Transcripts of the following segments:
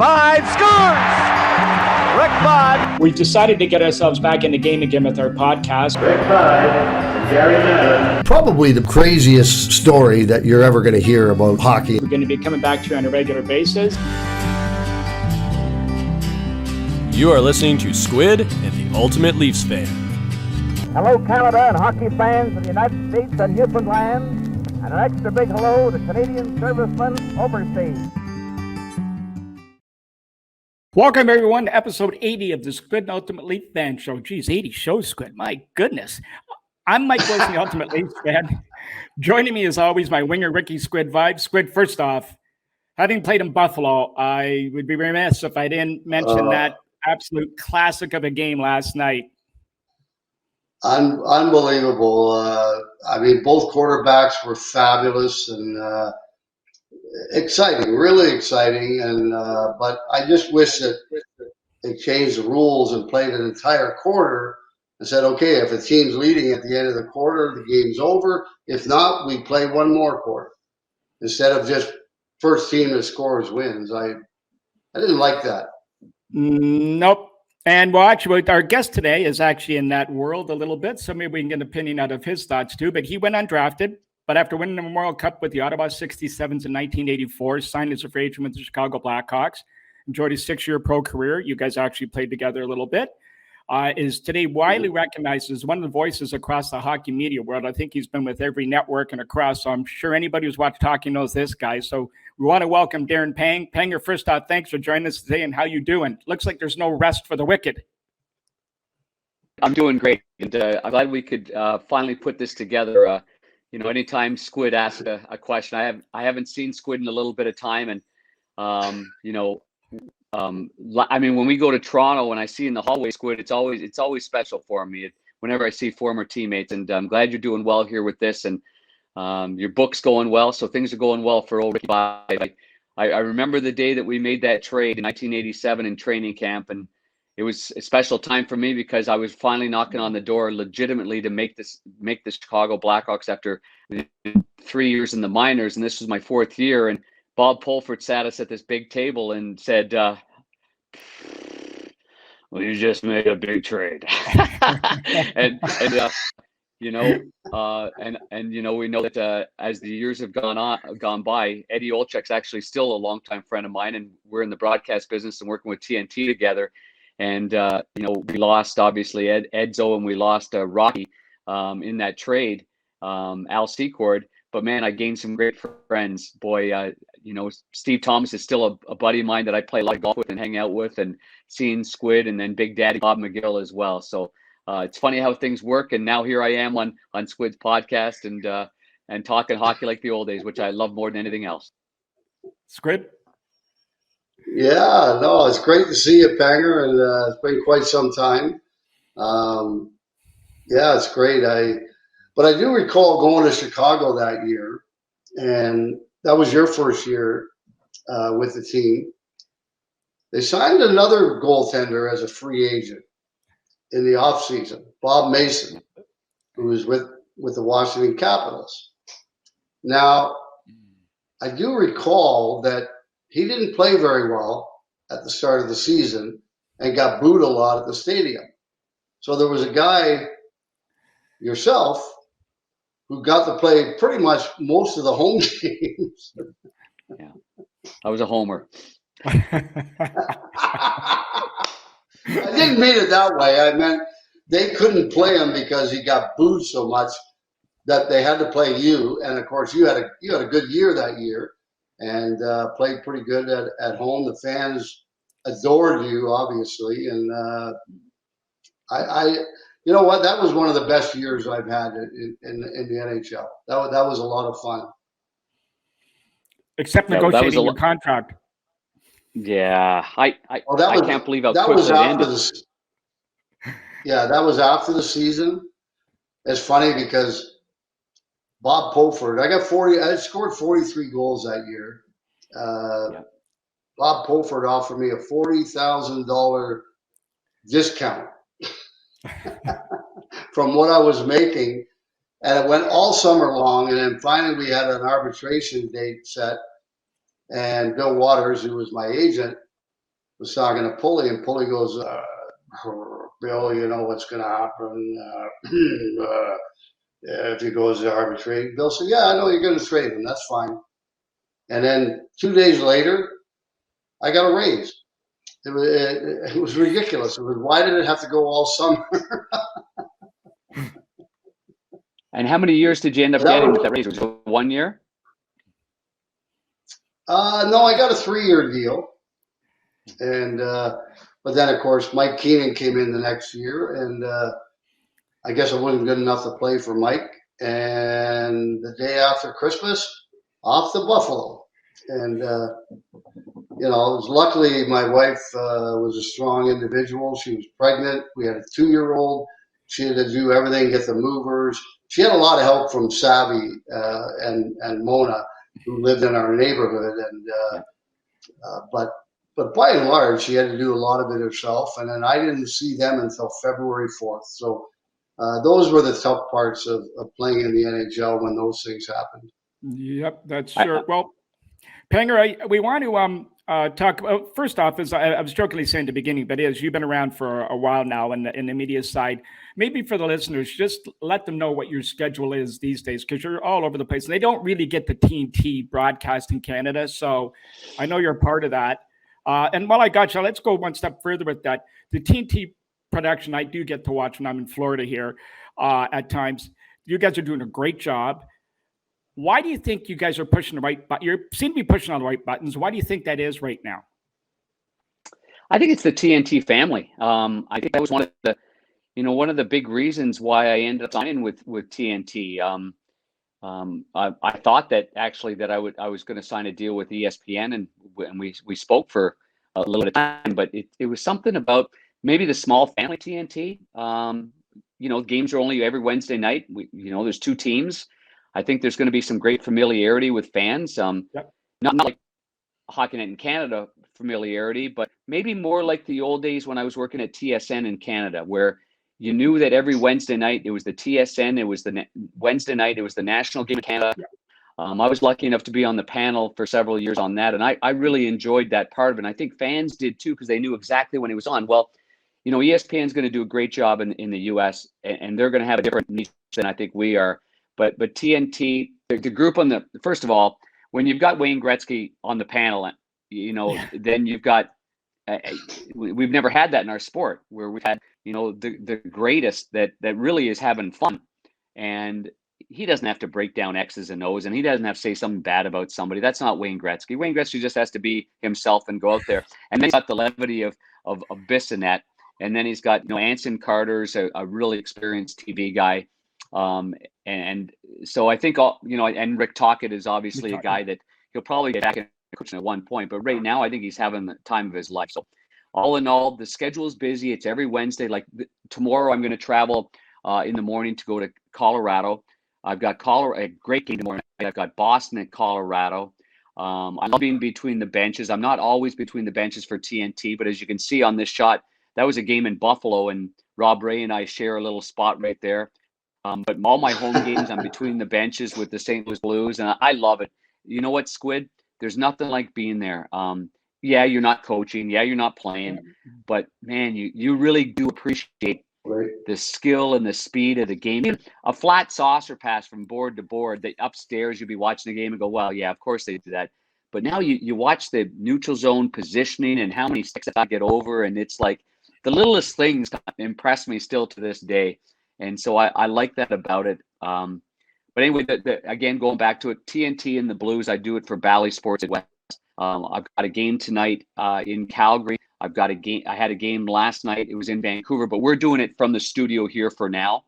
5 scores! Rick Bott. We decided to get ourselves back in the game again with our podcast. Rick Bott and Darren Pang. Probably the craziest story that you're ever going to hear about hockey. We're going to be coming back to you on a regular basis. You are listening to Squid and the Ultimate Leafs Fan. Hello, Canada and hockey fans of the United States and Newfoundland, and an extra big hello to Canadian servicemen overseas. Welcome, everyone, to episode 80 of the Squid and Ultimate Leafs Fan Show. Geez, 80 shows, Squid. My goodness. I'm Mike Wilson, the Ultimate Leafs Fan. Joining me, as always, my winger, Ricky Squid Vibes. Squid, first off, having played in Buffalo, I would be remiss if I didn't mention that absolute classic of a game last night. Unbelievable. I mean, both quarterbacks were fabulous and exciting, really exciting. And but I just wish that they changed the rules and played an entire quarter and said, okay, if a team's leading at the end of the quarter, the game's over. If not, we play one more quarter instead of just first team that scores wins. I didn't like that. Nope. And well, actually, our guest today is actually in that world a little bit, so maybe we can get an opinion out of his thoughts too. But he went undrafted, but after winning the Memorial Cup with the Ottawa 67s in 1984, signed as a free agent with the Chicago Blackhawks, enjoyed his 6-year pro career. You guys actually played together a little bit. Is today widely recognized as one of the voices across the hockey media world. I think he's been with every network and across, so I'm sure anybody who's watched hockey knows this guy. So we want to welcome Darren Pang. Panger, first off, thanks for joining us today, and how you doing? Looks like there's no rest for the wicked. I'm doing great, and I'm glad we could finally put this together. Anytime Squid asks a question, I haven't seen Squid in a little bit of time, and I mean, when we go to Toronto and I see in the hallway Squid, it's always special for me whenever I see former teammates. And I'm glad you're doing well here with this, and your book's going well. So things are going well for old Ricky Body. I remember the day that we made that trade in 1987 in training camp, and it was a special time for me because I was finally knocking on the door legitimately to make the Chicago Blackhawks after 3 years in the minors, and this was my 4th year. And Bob Pulford sat us at this big table and said, well, you just made a big trade. and we know that as the years have gone by, Eddie Olczyk's actually still a longtime friend of mine, and we're in the broadcast business and working with TNT together. And, we lost, obviously, Edzo, and we lost Rocky in that trade, Al Secord. But, man, I gained some great friends. Boy, Steve Thomas is still a buddy of mine that I play a lot of golf with and hang out with, and seeing Squid, and then Big Daddy Bob McGill as well. So it's funny how things work. And now here I am on Squid's podcast and talking hockey like the old days, which I love more than anything else. Squid? Yeah, no, it's great to see you, Panger, and it's been quite some time. Yeah, it's great. But I do recall going to Chicago that year, and that was your first year with the team. They signed another goaltender as a free agent in the offseason, Bob Mason, who was with the Washington Capitals. Now, I do recall that he didn't play very well at the start of the season and got booed a lot at the stadium. So there was a guy, yourself, who got to play pretty much most of the home games. Yeah, I was a homer. I didn't mean it that way. I meant they couldn't play him because he got booed so much that they had to play you. And of course, you had a good year that year and played pretty good at home. The fans adored you, obviously, and I you know what? That was one of the best years I've had in the NHL. That was a lot of fun. Except negotiating your contract. Yeah, I can't believe how that quickly was it after ended. That was after the season. It's funny because Bob Pulford, I scored 43 goals that year. Bob Pulford offered me a $40,000 discount from what I was making, and it went all summer long. And then finally, we had an arbitration date set, and Bill Waters, who was my agent, was talking to Pulley, and Pulley goes, Bill, you know what's going to happen if he goes to arbitration. Bill said, yeah, I know you're going to trade him. That's fine. And then 2 days later, I got a raise. It was ridiculous. It was, why did it have to go all summer? And how many years did you end up getting with that raise? Was it 1 year? No, I got a 3-year deal. And but then, of course, Mike Keenan came in the next year, and I guess I wasn't good enough to play for Mike. And the day after Christmas, off to Buffalo. And, you know, luckily my wife was a strong individual. She was pregnant. We had a 2-year-old. She had to do everything, get the movers. She had a lot of help from Savvy and Mona, who lived in our neighborhood. And but by and large, she had to do a lot of it herself. And then I didn't see them until February 4th. So those were the tough parts of playing in the NHL when those things happened. Yep, that's sure. Well, Panger, we want to talk about, first off, as I was jokingly saying at the beginning, but as you've been around for a while now in the media side, maybe for the listeners, just let them know what your schedule is these days, because you're all over the place. And they don't really get the TNT broadcast in Canada, so I know you're a part of that. And while I got you, let's go one step further with that. The TNT production, I do get to watch when I'm in Florida here at times. You guys are doing a great job. Why do you think you guys are pushing the right button? You seem to be pushing on the right buttons. Why do you think that is right now? I think it's the TNT family. I think that was one of the big reasons why I ended up signing with TNT. I thought that actually that I was going to sign a deal with ESPN, and we spoke for a little bit of time, but it was something about maybe the small family TNT. You know, games are only every Wednesday night. There's 2 teams. I think there's going to be some great familiarity with fans. Not like Hockey Night in Canada familiarity, but maybe more like the old days when I was working at TSN in Canada, where you knew that every Wednesday night it was the TSN, it was the Wednesday night, it was the national game of Canada. I was lucky enough to be on the panel for several years on that, and I really enjoyed that part of it. And I think fans did too, because they knew exactly when it was on. Well, you know, ESPN is going to do a great job in the U.S., and they're going to have a different niche than I think we are. But TNT, the group on the, first of all, when you've got Wayne Gretzky on the panel, then you've got, we've never had that in our sport, where we've had, the greatest that really is having fun. And he doesn't have to break down X's and O's, and he doesn't have to say something bad about somebody. That's not Wayne Gretzky. Wayne Gretzky just has to be himself and go out there. And then he's got the levity of Bissonnette. And then he's got, Anson Carter's a really experienced TV guy. And so I think and Rick Tocchet is obviously a guy that he'll probably get back in coaching at one point, but right now I think he's having the time of his life. So all in all, the schedule is busy. It's every Wednesday. Like tomorrow, I'm going to travel in the morning to go to Colorado. I've got a great game tomorrow night. I've got Boston at Colorado. I love being between the benches. I'm not always between the benches for TNT, but as you can see on this shot, that was a game in Buffalo, and Rob Ray and I share a little spot right there. But all my home games, I'm between the benches with the St. Louis Blues, and I love it. You know what, Squid? There's nothing like being there. Yeah, you're not coaching. Yeah, you're not playing. But, man, you really do appreciate the skill and the speed of the game. A flat saucer pass from board to board, that upstairs you'll be watching the game and go, well, yeah, of course they do that. But now you watch the neutral zone positioning and how many sticks I get over, and it's like the littlest things impress me still to this day. And so I like that about it. But anyway, again, going back to it, TNT and the Blues, I do it for Bally Sports at West. I've got a game tonight in Calgary. I had a game last night. It was in Vancouver, but we're doing it from the studio here for now.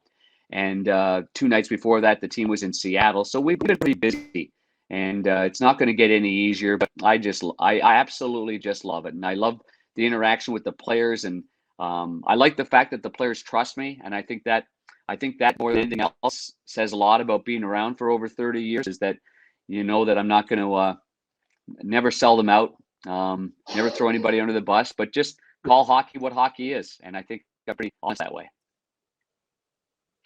And 2 nights before that, the team was in Seattle. So we've been pretty busy, and it's not going to get any easier. But I absolutely just love it, and I love the interaction with the players, and I like the fact that the players trust me, and I think that more than anything else says a lot about being around for over 30 years, is that that I'm not going to never sell them out, never throw anybody under the bus, but just call hockey what hockey is. And I think I'm pretty honest that way.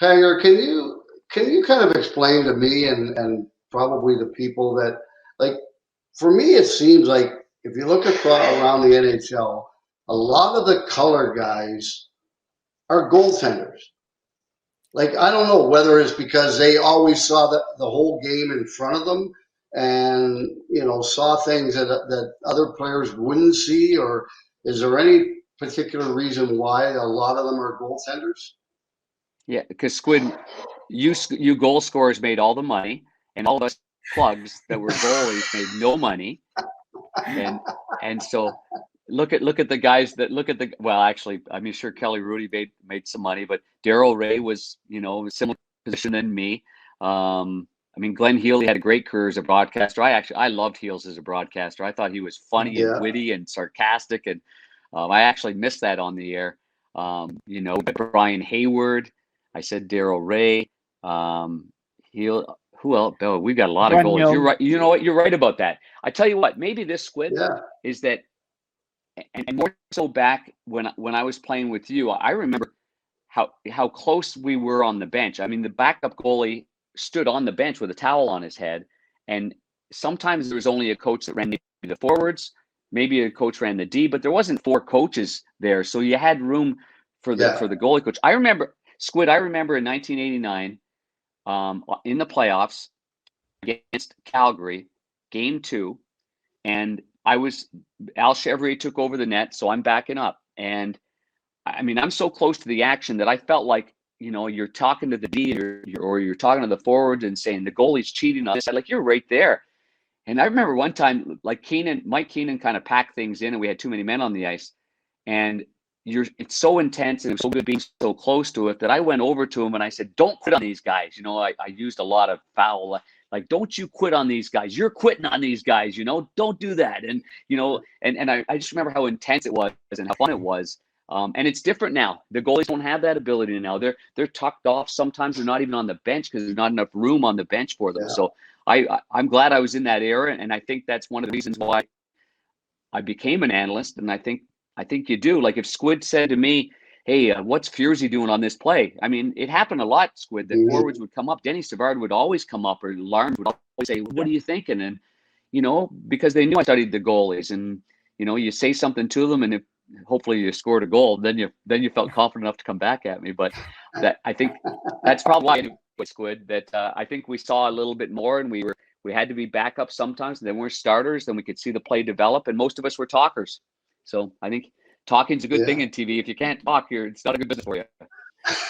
Panger, can you kind of explain to me and probably the people that, like, for me, it seems like if you look around the NHL, a lot of the color guys are goaltenders. Like, I don't know whether it's because they always saw the whole game in front of them and, saw things that other players wouldn't see, or is there any particular reason why a lot of them are goaltenders? Yeah, because Squid, you goal scorers made all the money, and all of us plugs that were goalies made no money, and so look at the guys that well, actually, I mean, sure, Kelly Rudy made some money, but Darryl Ray was a similar position than me. I mean, Glenn Healy had a great career as a broadcaster. I loved Heels as a broadcaster. I thought he was funny and witty and sarcastic, and I actually missed that on the air. But Brian Hayward, I said Darryl Ray, who else? Oh, we've got a lot of goalies. You're right. You know what? You're right about that. I tell you what, maybe this Squid is that, and more so back when I was playing with you, I remember how close we were on the bench. I mean, the backup goalie stood on the bench with a towel on his head, and sometimes there was only a coach that ran the forwards, maybe a coach ran the D, but there wasn't 4 coaches there, so you had room for the goalie coach. I remember Squid. I remember in 1989. In the playoffs against Calgary, game 2, and Al Chevrier took over the net, so I'm backing up. And I mean, I'm so close to the action that I felt like, you're talking to the D or you're talking to the forward and saying the goalie's cheating on this side, like you're right there. And I remember one time, like Mike Keenan kind of packed things in, and we had too many men on the ice. And it's so intense and it was so good being so close to it that I went over to him and I said, "Don't quit on these guys." I used a lot of foul, like, "Don't you quit on these guys. You're quitting on these guys, don't do that." And, and I just remember how intense it was and how fun it was. And it's different now. The goalies don't have that ability now. They're tucked off. Sometimes they're not even on the bench because there's not enough room on the bench for them. Yeah. So I'm glad I was in that era. And I think that's one of the reasons why I became an analyst. And I think you do. Like if Squid said to me, "Hey, what's Furzy doing on this play?" I mean, it happened a lot, Squid, that forwards would come up. Denny Savard would always come up, or Larn would always say, "What are you thinking?" And, because they knew I studied the goalies, and, you say something to them, and if hopefully you scored a goal, then you felt confident enough to come back at me. But I think that's probably why, anyway, Squid, that I think we saw a little bit more, and we had to be backup sometimes, and then we're starters, then we could see the play develop, and most of us were talkers. So I think talking's a good thing in TV. If you can't talk, it's not a good business for you.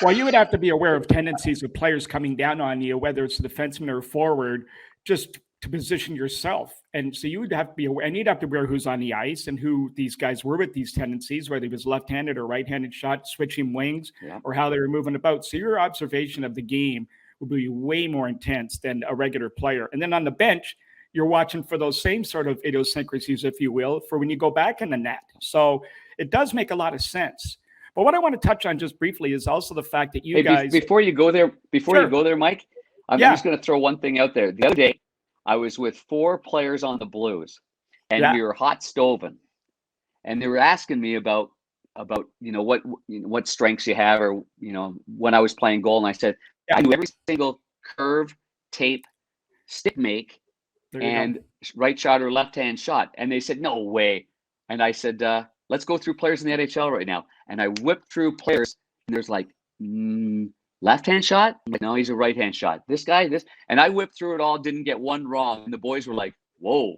Well, you would have to be aware of tendencies of players coming down on you, whether it's a defenseman or a forward, just to position yourself. And so you would have to be aware, and you'd have to be aware who's on the ice and who these guys were with these tendencies, whether it was left-handed or right-handed shot, switching wings, or how they were moving about. So your observation of the game would be way more intense than a regular player. And then on the bench, you're watching for those same sort of idiosyncrasies, if you will, for when you go back in the net. So it does make a lot of sense. But what I want to touch on just briefly is also the fact that you guys... Before you go there, Mike, I'm just going to throw one thing out there. The other day, I was with 4 players on the Blues, and we were hot stoving. And they were asking me about what strengths you have, or, when I was playing goal. And I said, I knew every single curve, tape, stick make, and right shot or left-hand shot. And they said, "No way." And I said, let's go through players in the NHL right now. And I whipped through players, and there's like, left-hand shot? I'm like, no, he's a right-hand shot. This guy, and I whipped through it all, didn't get one wrong. And the boys were like, whoa.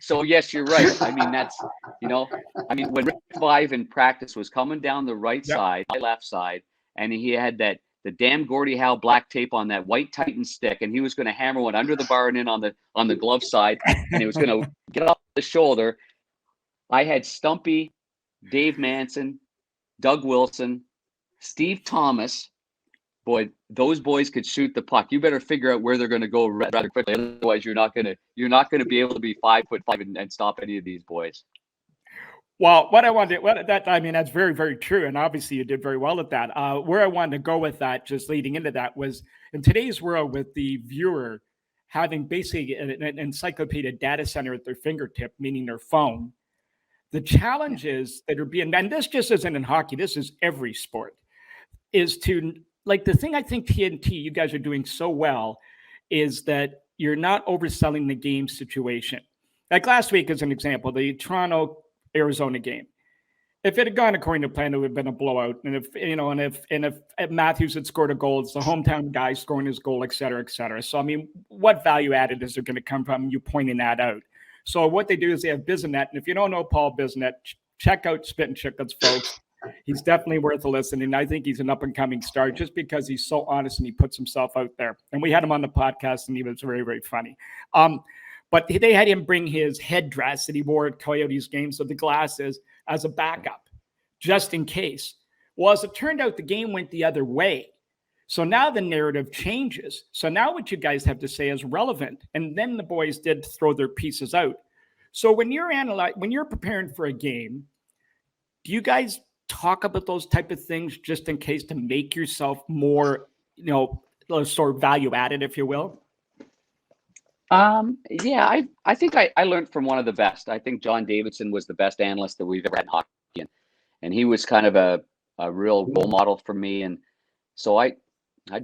So yes, you're right. I mean, that's, when Rick Vive in practice was coming down the right side, my left side, and he had the damn Gordie Howe black tape on that white Titan stick, and he was going to hammer one under the bar and in on the glove side, and it was going to get off the shoulder. I had Stumpy, Dave Manson, Doug Wilson, Steve Thomas. Boy, those boys could shoot the puck. You better figure out where they're going to go rather quickly. Otherwise, you're not going to be able to be 5'5" and stop any of these boys. Well, that's very, very true. And obviously you did very well at that. Where I wanted to go with that, just leading into that, was in today's world with the viewer having basically an encyclopedia data center at their fingertip, meaning their phone, the challenges that are being, and this just isn't in hockey, this is every sport, is to, like, the thing I think TNT, you guys are doing so well, is that you're not overselling the game situation. Like last week, as an example, the Toronto Arizona game. if it had gone according to plan, it would have been a blowout. And if Matthews had scored a goal, it's the hometown guy scoring his goal, et cetera, et cetera. So, I mean, what value added is there going to come from you pointing that out? So what they do is they have Bisonet. And if you don't know Paul Bisonet, check out Spittin' Chicklets, folks. He's definitely worth a listen. And I think he's an up-and-coming star just because he's so honest and he puts himself out there. And we had him on the podcast, and he was very, very funny. But they had him bring his headdress that he wore at Coyotes games, so the glasses, as a backup, just in case. Well, as it turned out, the game went the other way. So now the narrative changes. So now what you guys have to say is relevant. And then the boys did throw their pieces out. So when you're preparing for a game, do you guys talk about those type of things just in case to make yourself more, sort of value added, if you will? Yeah, I think I learned from one of the best. I think John Davidson was the best analyst that we've ever had in hockey. And he was kind of a real role model for me. And so I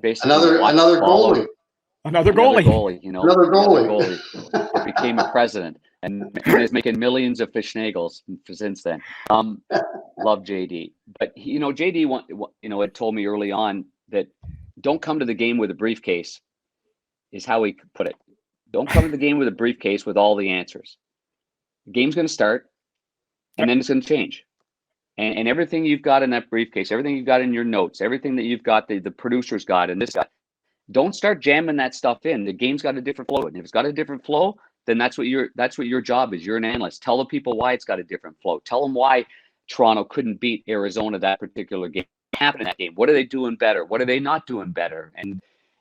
basically another goalie. Another goalie. Another goalie. Became a president and is making millions of fishnagels since then. Love JD. But JD had told me early on that don't come to the game with a briefcase, is how he put it. Don't come to the game with a briefcase with all the answers. The game's going to start, and then it's going to change. And everything you've got in that briefcase, everything you've got in your notes, everything that you've got, the producer's got, and this guy, don't start jamming that stuff in. The game's got a different flow. And if it's got a different flow, then that's what your job is. You're an analyst. Tell the people why it's got a different flow. Tell them why Toronto couldn't beat Arizona that particular game. What happened in that game? What are they doing better? What are they not doing better?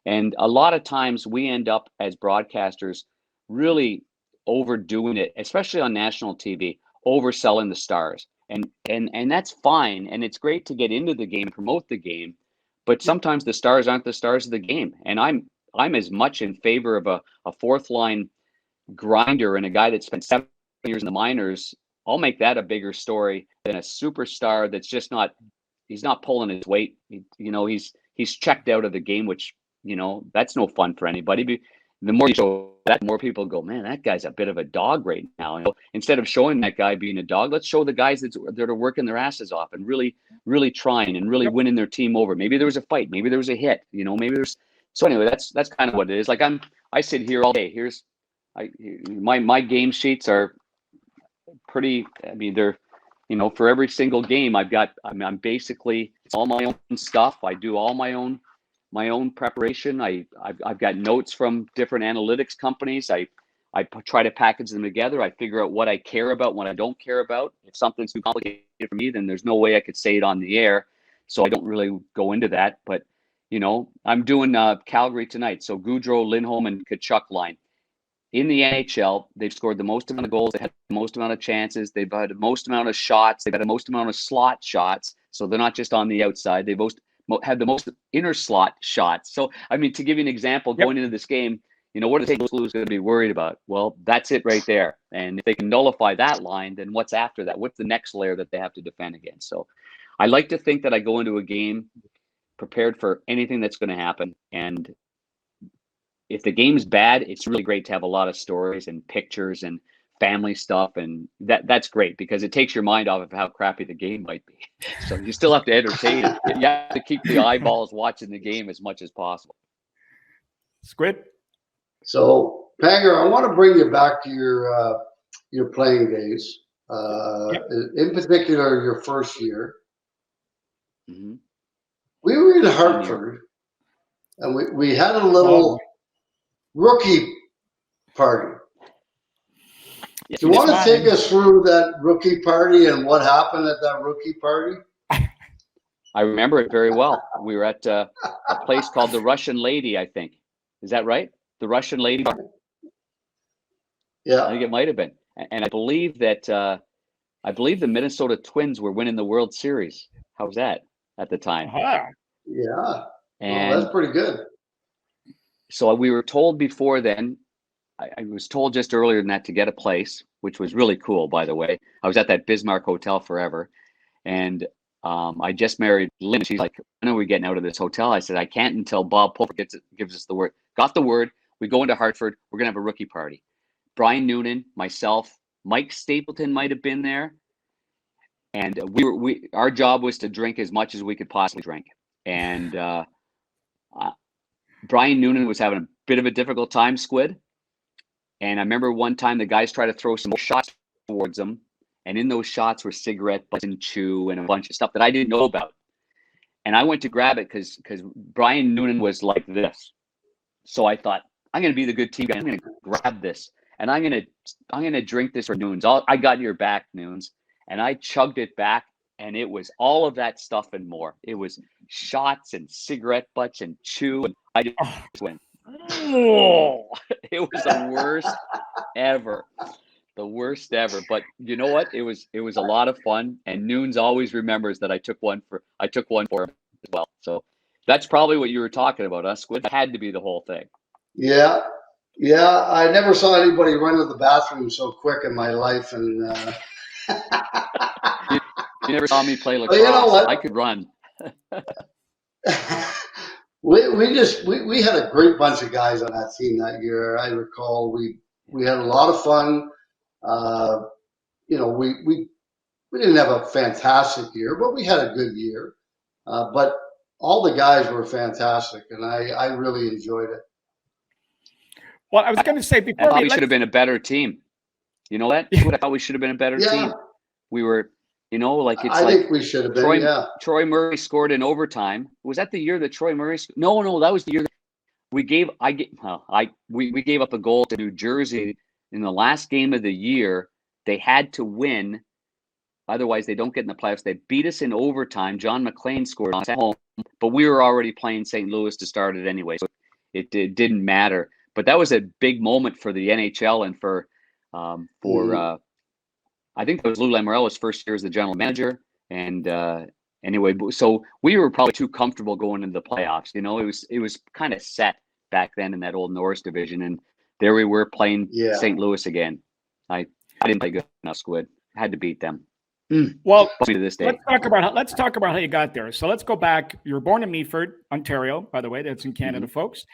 And a lot of times we end up as broadcasters really overdoing it, especially on national TV, overselling the stars. And that's fine. And it's great to get into the game, promote the game, but sometimes the stars aren't the stars of the game. And I'm as much in favor of a fourth line grinder and a guy that spent 7 years in the minors. I'll make that a bigger story than a superstar that's just he's not pulling his weight. He's checked out of the game, which, that's no fun for anybody. The more you show that, the more people go, man, that guy's a bit of a dog right now. Instead of showing that guy being a dog, let's show the guys that are working their asses off and really, really trying and really winning their team over. Maybe there was a fight, maybe there was a hit, maybe there's. So anyway, that's kind of what it is. Like I sit here all day. My game sheets are pretty. I mean, they're, for every single game I'm basically, it's all my own stuff. I do all my own preparation. I've got notes from different analytics companies. I try to package them together. I figure out what I care about, what I don't care about. If something's too complicated for me, then there's no way I could say it on the air. So I don't really go into that. But, I'm doing Calgary tonight. So Goudreau, Lindholm, and Tkachuk line. In the NHL, they've scored the most amount of goals. They had the most amount of chances. They've had the most amount of shots. They've had the most amount of slot shots. So they're not just on the outside. They've had the most inner slot shots. So, I mean, to give you an example, going into this game, what are St. Louis going to be worried about? Well, that's it right there. And if they can nullify that line, then what's after that? What's the next layer that they have to defend against? So I like to think that I go into a game prepared for anything that's going to happen. And if the game's bad, it's really great to have a lot of stories and pictures and family stuff, and that's great because it takes your mind off of how crappy the game might be. So you still have to entertain it. You have to keep the eyeballs watching the game as much as possible. Squid. So Panger, I want to bring you back to your playing days. In particular, your first year. Mm-hmm. We were in Hartford, and we had a little rookie party. Yes, Do you want to take us through that rookie party and what happened at that rookie party? I remember it very well. We were at a place called the Russian Lady, I think. Is that right? The Russian Lady Bar? Yeah. I think it might have been. And I believe that the Minnesota Twins were winning the World Series. How was that at the time? Uh-huh. Yeah. And that's pretty good. So we were told before then, I was told just earlier than that to get a place, which was really cool, by the way. I was at that Bismarck Hotel forever. And I just married Lynn. She's like, when are we getting out of this hotel? I said, I can't until Bob Pulver gives us the word. Got the word. We go into Hartford. We're going to have a rookie party. Brian Noonan, myself, Mike Stapleton might have been there. And our job was to drink as much as we could possibly drink. And Brian Noonan was having a bit of a difficult time, Squid. And I remember one time the guys tried to throw some shots towards him. And in those shots were cigarette butts and chew and a bunch of stuff that I didn't know about. And I went to grab it because Brian Noonan was like this. So I thought, I'm going to be the good team guy. I'm going to grab this. And I'm going to drink this for Noons. I got your back, Noons. And I chugged it back. And it was all of that stuff and more. It was shots and cigarette butts and chew. And I just went, oh, it was the worst ever. The worst ever. But you know what? It was a lot of fun. And Noons always remembers that I took one for him as well. So that's probably what you were talking about, huh, Squid? That had to be the whole thing. Yeah. Yeah. I never saw anybody run to the bathroom so quick in my life. And you never saw me play lacrosse. You know what? I could run. we had a great bunch of guys on that team that year. I recall we had a lot of fun. We didn't have a fantastic year, but we had a good year. But all the guys were fantastic, and I really enjoyed it. Well, I was going to say before I thought we should have been a better team. You know that? I thought we should have been a better team. We were, I think we should have been. Troy Murray scored in overtime. Was that the year that Troy Murray? No, that was the year that we gave. We gave up a goal to New Jersey in the last game of the year. They had to win, otherwise they don't get in the playoffs. They beat us in overtime. John McLean scored at home, but we were already playing St. Louis to start it anyway, so it didn't matter. But that was a big moment for the NHL and for I think it was Lou Lamoriello's first year as the general manager. And anyway, so we were probably too comfortable going into the playoffs. It was kind of set back then in that old Norris division, and there we were playing St. Louis again. I didn't play good enough, Squid. I had to beat them. Well, to this day. Let's talk about how you got there. So let's go back. You were born in Meaford, Ontario, by the way. That's in Canada, folks.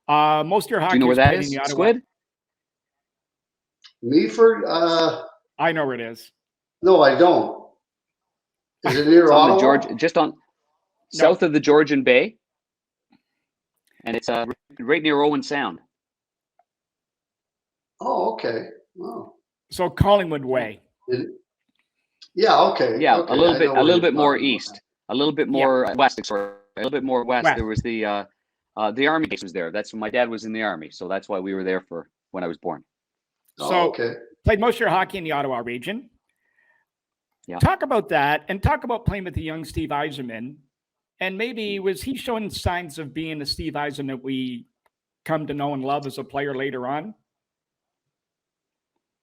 Most of your hockey. Do you know where that is, Squid? Meaford. I know where it is. No, I don't. Is it near Ottawa? South of the Georgian Bay, and it's right near Owen Sound. Oh, okay. Oh. So Collingwood Way. Yeah. Okay. Yeah, okay. a little bit more east, a little bit more west. Sorry, a little bit more west. There was the Army base was there. That's when my dad was in the Army, so that's why we were there for when I was born. So played most of your hockey in the Ottawa region. Yeah. Talk about that, and talk about playing with the young Steve Yzerman. And maybe was he showing signs of being the Steve Yzerman that we come to know and love as a player later on?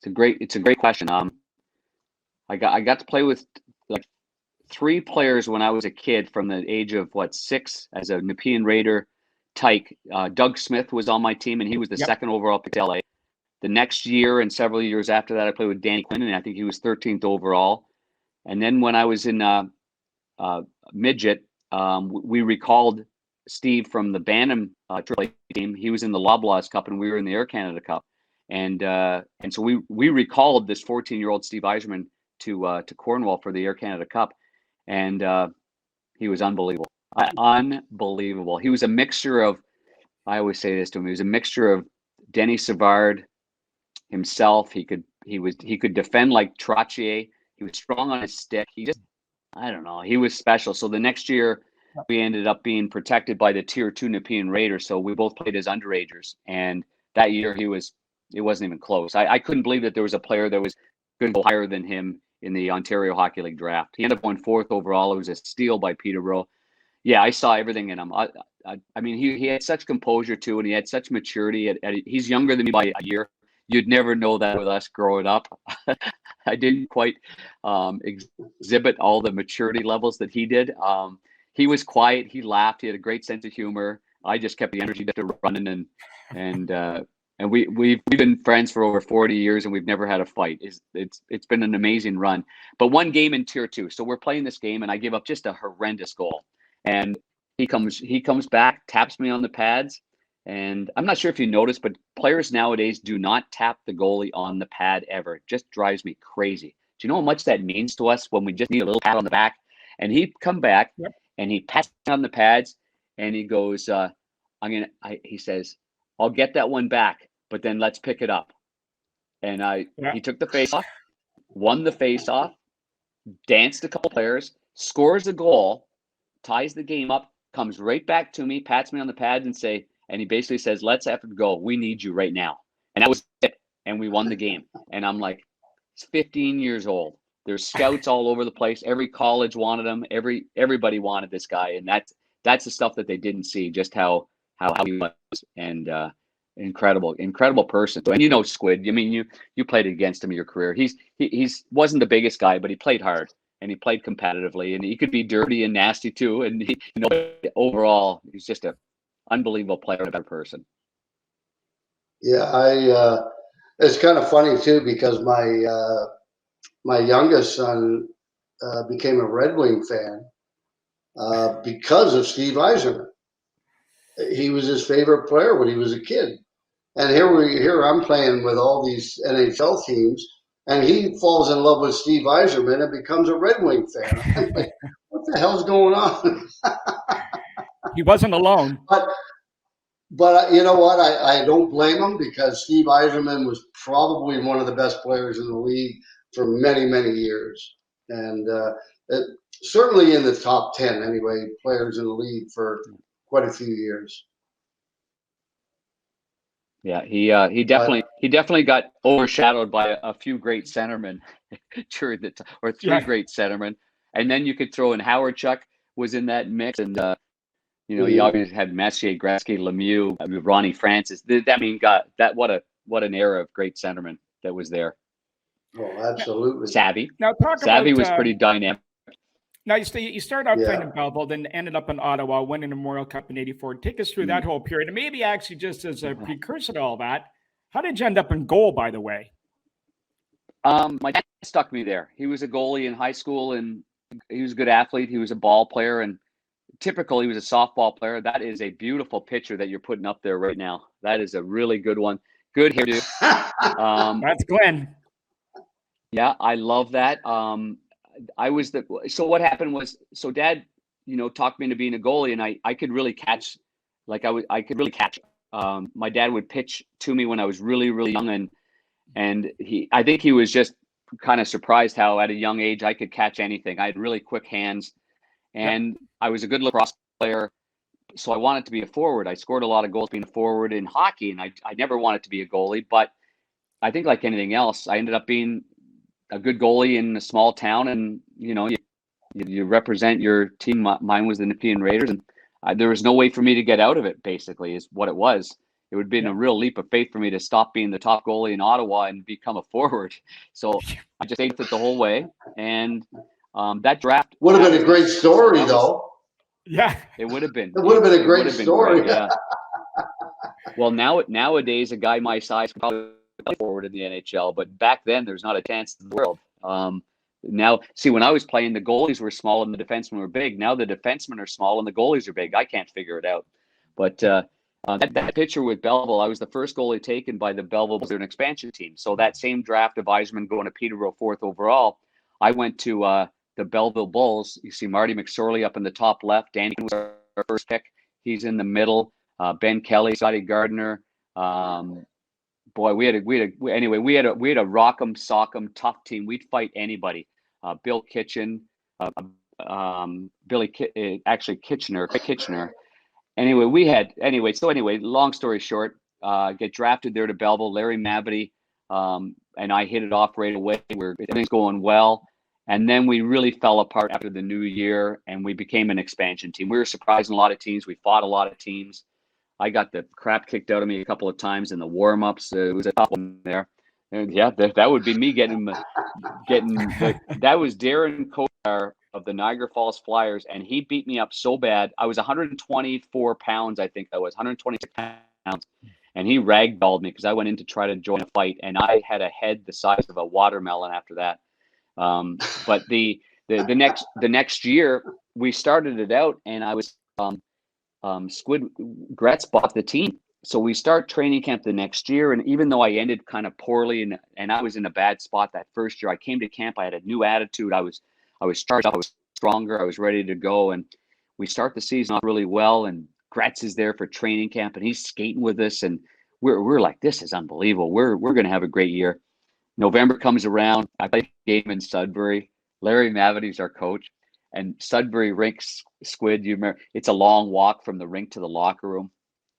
It's a great question. I got to play with like 3 players when I was a kid from the age of 6 as a Nepean Raider tyke. Doug Smith was on my team, and he was the second overall pick to LA. The next year and several years after that, I played with Danny Quinn, and I think he was 13th overall. And then when I was in midget, we recalled Steve from the Bantam AAA team. He was in the Loblaws Cup, and we were in the Air Canada Cup. And so we recalled this 14-year-old Steve Yzerman to Cornwall for the Air Canada Cup, and he was unbelievable. Unbelievable. He was a mixture of, I always say this to him, he was a mixture of Denny Savard himself. He could defend like Trottier. He was strong on his stick. I don't know. He was special. So the next year we ended up being protected by the Tier 2 Nepean Raiders. So we both played as underagers. And that year it wasn't even close. I couldn't believe that there was a player that was going to go higher than him in the Ontario Hockey League draft. He ended up going 4th overall. It was a steal by Peterborough. Yeah, I saw everything in him. I mean, he had such composure too, and he had such maturity. He's younger than me by a year. You'd never know that with us growing up. I didn't quite exhibit all the maturity levels that he did. He was quiet. He laughed. He had a great sense of humor. I just kept the energy to running, and we've been friends for over 40 years, and we've never had a fight. It's been an amazing run. But one game in Tier 2, so we're playing this game, and I give up just a horrendous goal. And he comes back, taps me on the pads. And I'm not sure if you noticed, but players nowadays do not tap the goalie on the pad ever. It just drives me crazy. you know how much that means to us when we just need a little pat on the back?" And he'd come back and he pats me on the pads and he goes, he says, "I'll get that one back, but then let's pick it up." And he took the face off, won the face off, danced a couple players, scores a goal, ties the game up, comes right back to me, pats me on the pads and he basically says, "Let's effort go. We need you right now." And that was it. And we won the game. And I'm like, he's 15 years old. There's scouts all over the place. Every college wanted him. Everybody wanted this guy. And that's the stuff that they didn't see, just how he was. And incredible person. And you know Squid. I mean, you played against him in your career. He's wasn't the biggest guy, but he played hard and he played competitively, and he could be dirty and nasty too. And overall, he's just an unbelievable player and a better person. Yeah, it's kind of funny too, because my youngest son became a Red Wing fan because of Steve Yzerman. He was his favorite player when he was a kid. And here I'm playing with all these NHL teams, and he falls in love with Steve Yzerman and becomes a Red Wing fan. I'm like, what the hell's going on? He wasn't alone. But you know what? I don't blame him, because Steve Yzerman was probably one of the best players in the league for many, many years. And certainly in the top 10, anyway, players in the league for quite a few years. Yeah, he definitely got overshadowed by a few great centermen during the or three great centermen, and then you could throw in Howard Chuck was in that mix, and you obviously had Messier, Gretzky, Lemieux, Ronnie Francis. What an era of great centermen that was there. Oh, absolutely. Savvy. Now Savvy was pretty dynamic. Now, you started out playing in Belleville, then ended up in Ottawa, winning the Memorial Cup in '84. Take us through that whole period. And maybe actually just as a precursor to all that, how did you end up in goal, by the way? My dad stuck me there. He was a goalie in high school, and he was a good athlete. He was a ball player, and typically he was a softball player. That is a beautiful picture that you're putting up there right now. That is a really good one. Good hairdo. That's Glenn. Yeah, I love that. So what happened was, Dad, talked me into being a goalie, and I could really catch, I could really catch. My dad would pitch to me when I was really, really young, and I think he was just kind of surprised how at a young age I could catch anything. I had really quick hands, and I was a good lacrosse player, so I wanted to be a forward. I scored a lot of goals being a forward in hockey, and I never wanted to be a goalie, but I think like anything else, I ended up being a good goalie in a small town, and you represent your team. Mine was the Nepean Raiders, and there was no way for me to get out of it. Basically, is what it was. It would have been a real leap of faith for me to stop being the top goalie in Ottawa and become a forward. So I just ate it the whole way, and that draft would have been a great story, though. Yeah, it would have been. It would have been a great story. Yeah. Well, nowadays a guy my size could probably play forward in the NHL, but back then there's not a chance in the world. Now, see, when I was playing, the goalies were small and the defensemen were big. Now the defensemen are small and the goalies are big. I can't figure it out. But that picture with Belleville, I was the first goalie taken by the Belleville Bulls. They're an expansion team. So that same draft of Yzerman going to Peterborough 4th overall, I went to the Belleville Bulls. You see Marty McSorley up in the top left. Danny was our first pick. He's in the middle. Ben Kelly, Scotty Gardner. Boy, we had a rock'em sock'em tough team. We'd fight anybody. Bill Kitchen, Kitchener. Anyway, long story short, get drafted there to Belleville. Larry Mavety and I hit it off right away. Everything's going well. And then we really fell apart after the new year, and we became an expansion team. We were surprising a lot of teams. We fought a lot of teams. I got the crap kicked out of me a couple of times in the warm-ups. It was a tough one there. And that would be me getting that was Darren Pang of the Niagara Falls Flyers, and he beat me up so bad. I was 124 pounds, I think I was 126 pounds, and he ragdolled me because I went in to try to join a fight, and I had a head the size of a watermelon after that. But the next year we started it out, and I was Squid Gretz bought the team, so we start training camp the next year. And even though I ended kind of poorly and I was in a bad spot that first year, I came to camp. I had a new attitude. I was charged up. I was stronger. I was ready to go. And we start the season off really well. And Gretz is there for training camp and he's skating with us. And we're like, this is unbelievable. We're going to have a great year. November comes around. I play a game in Sudbury. Larry Mavity's our coach. And Sudbury rink, Squid, you remember, it's a long walk from the rink to the locker room.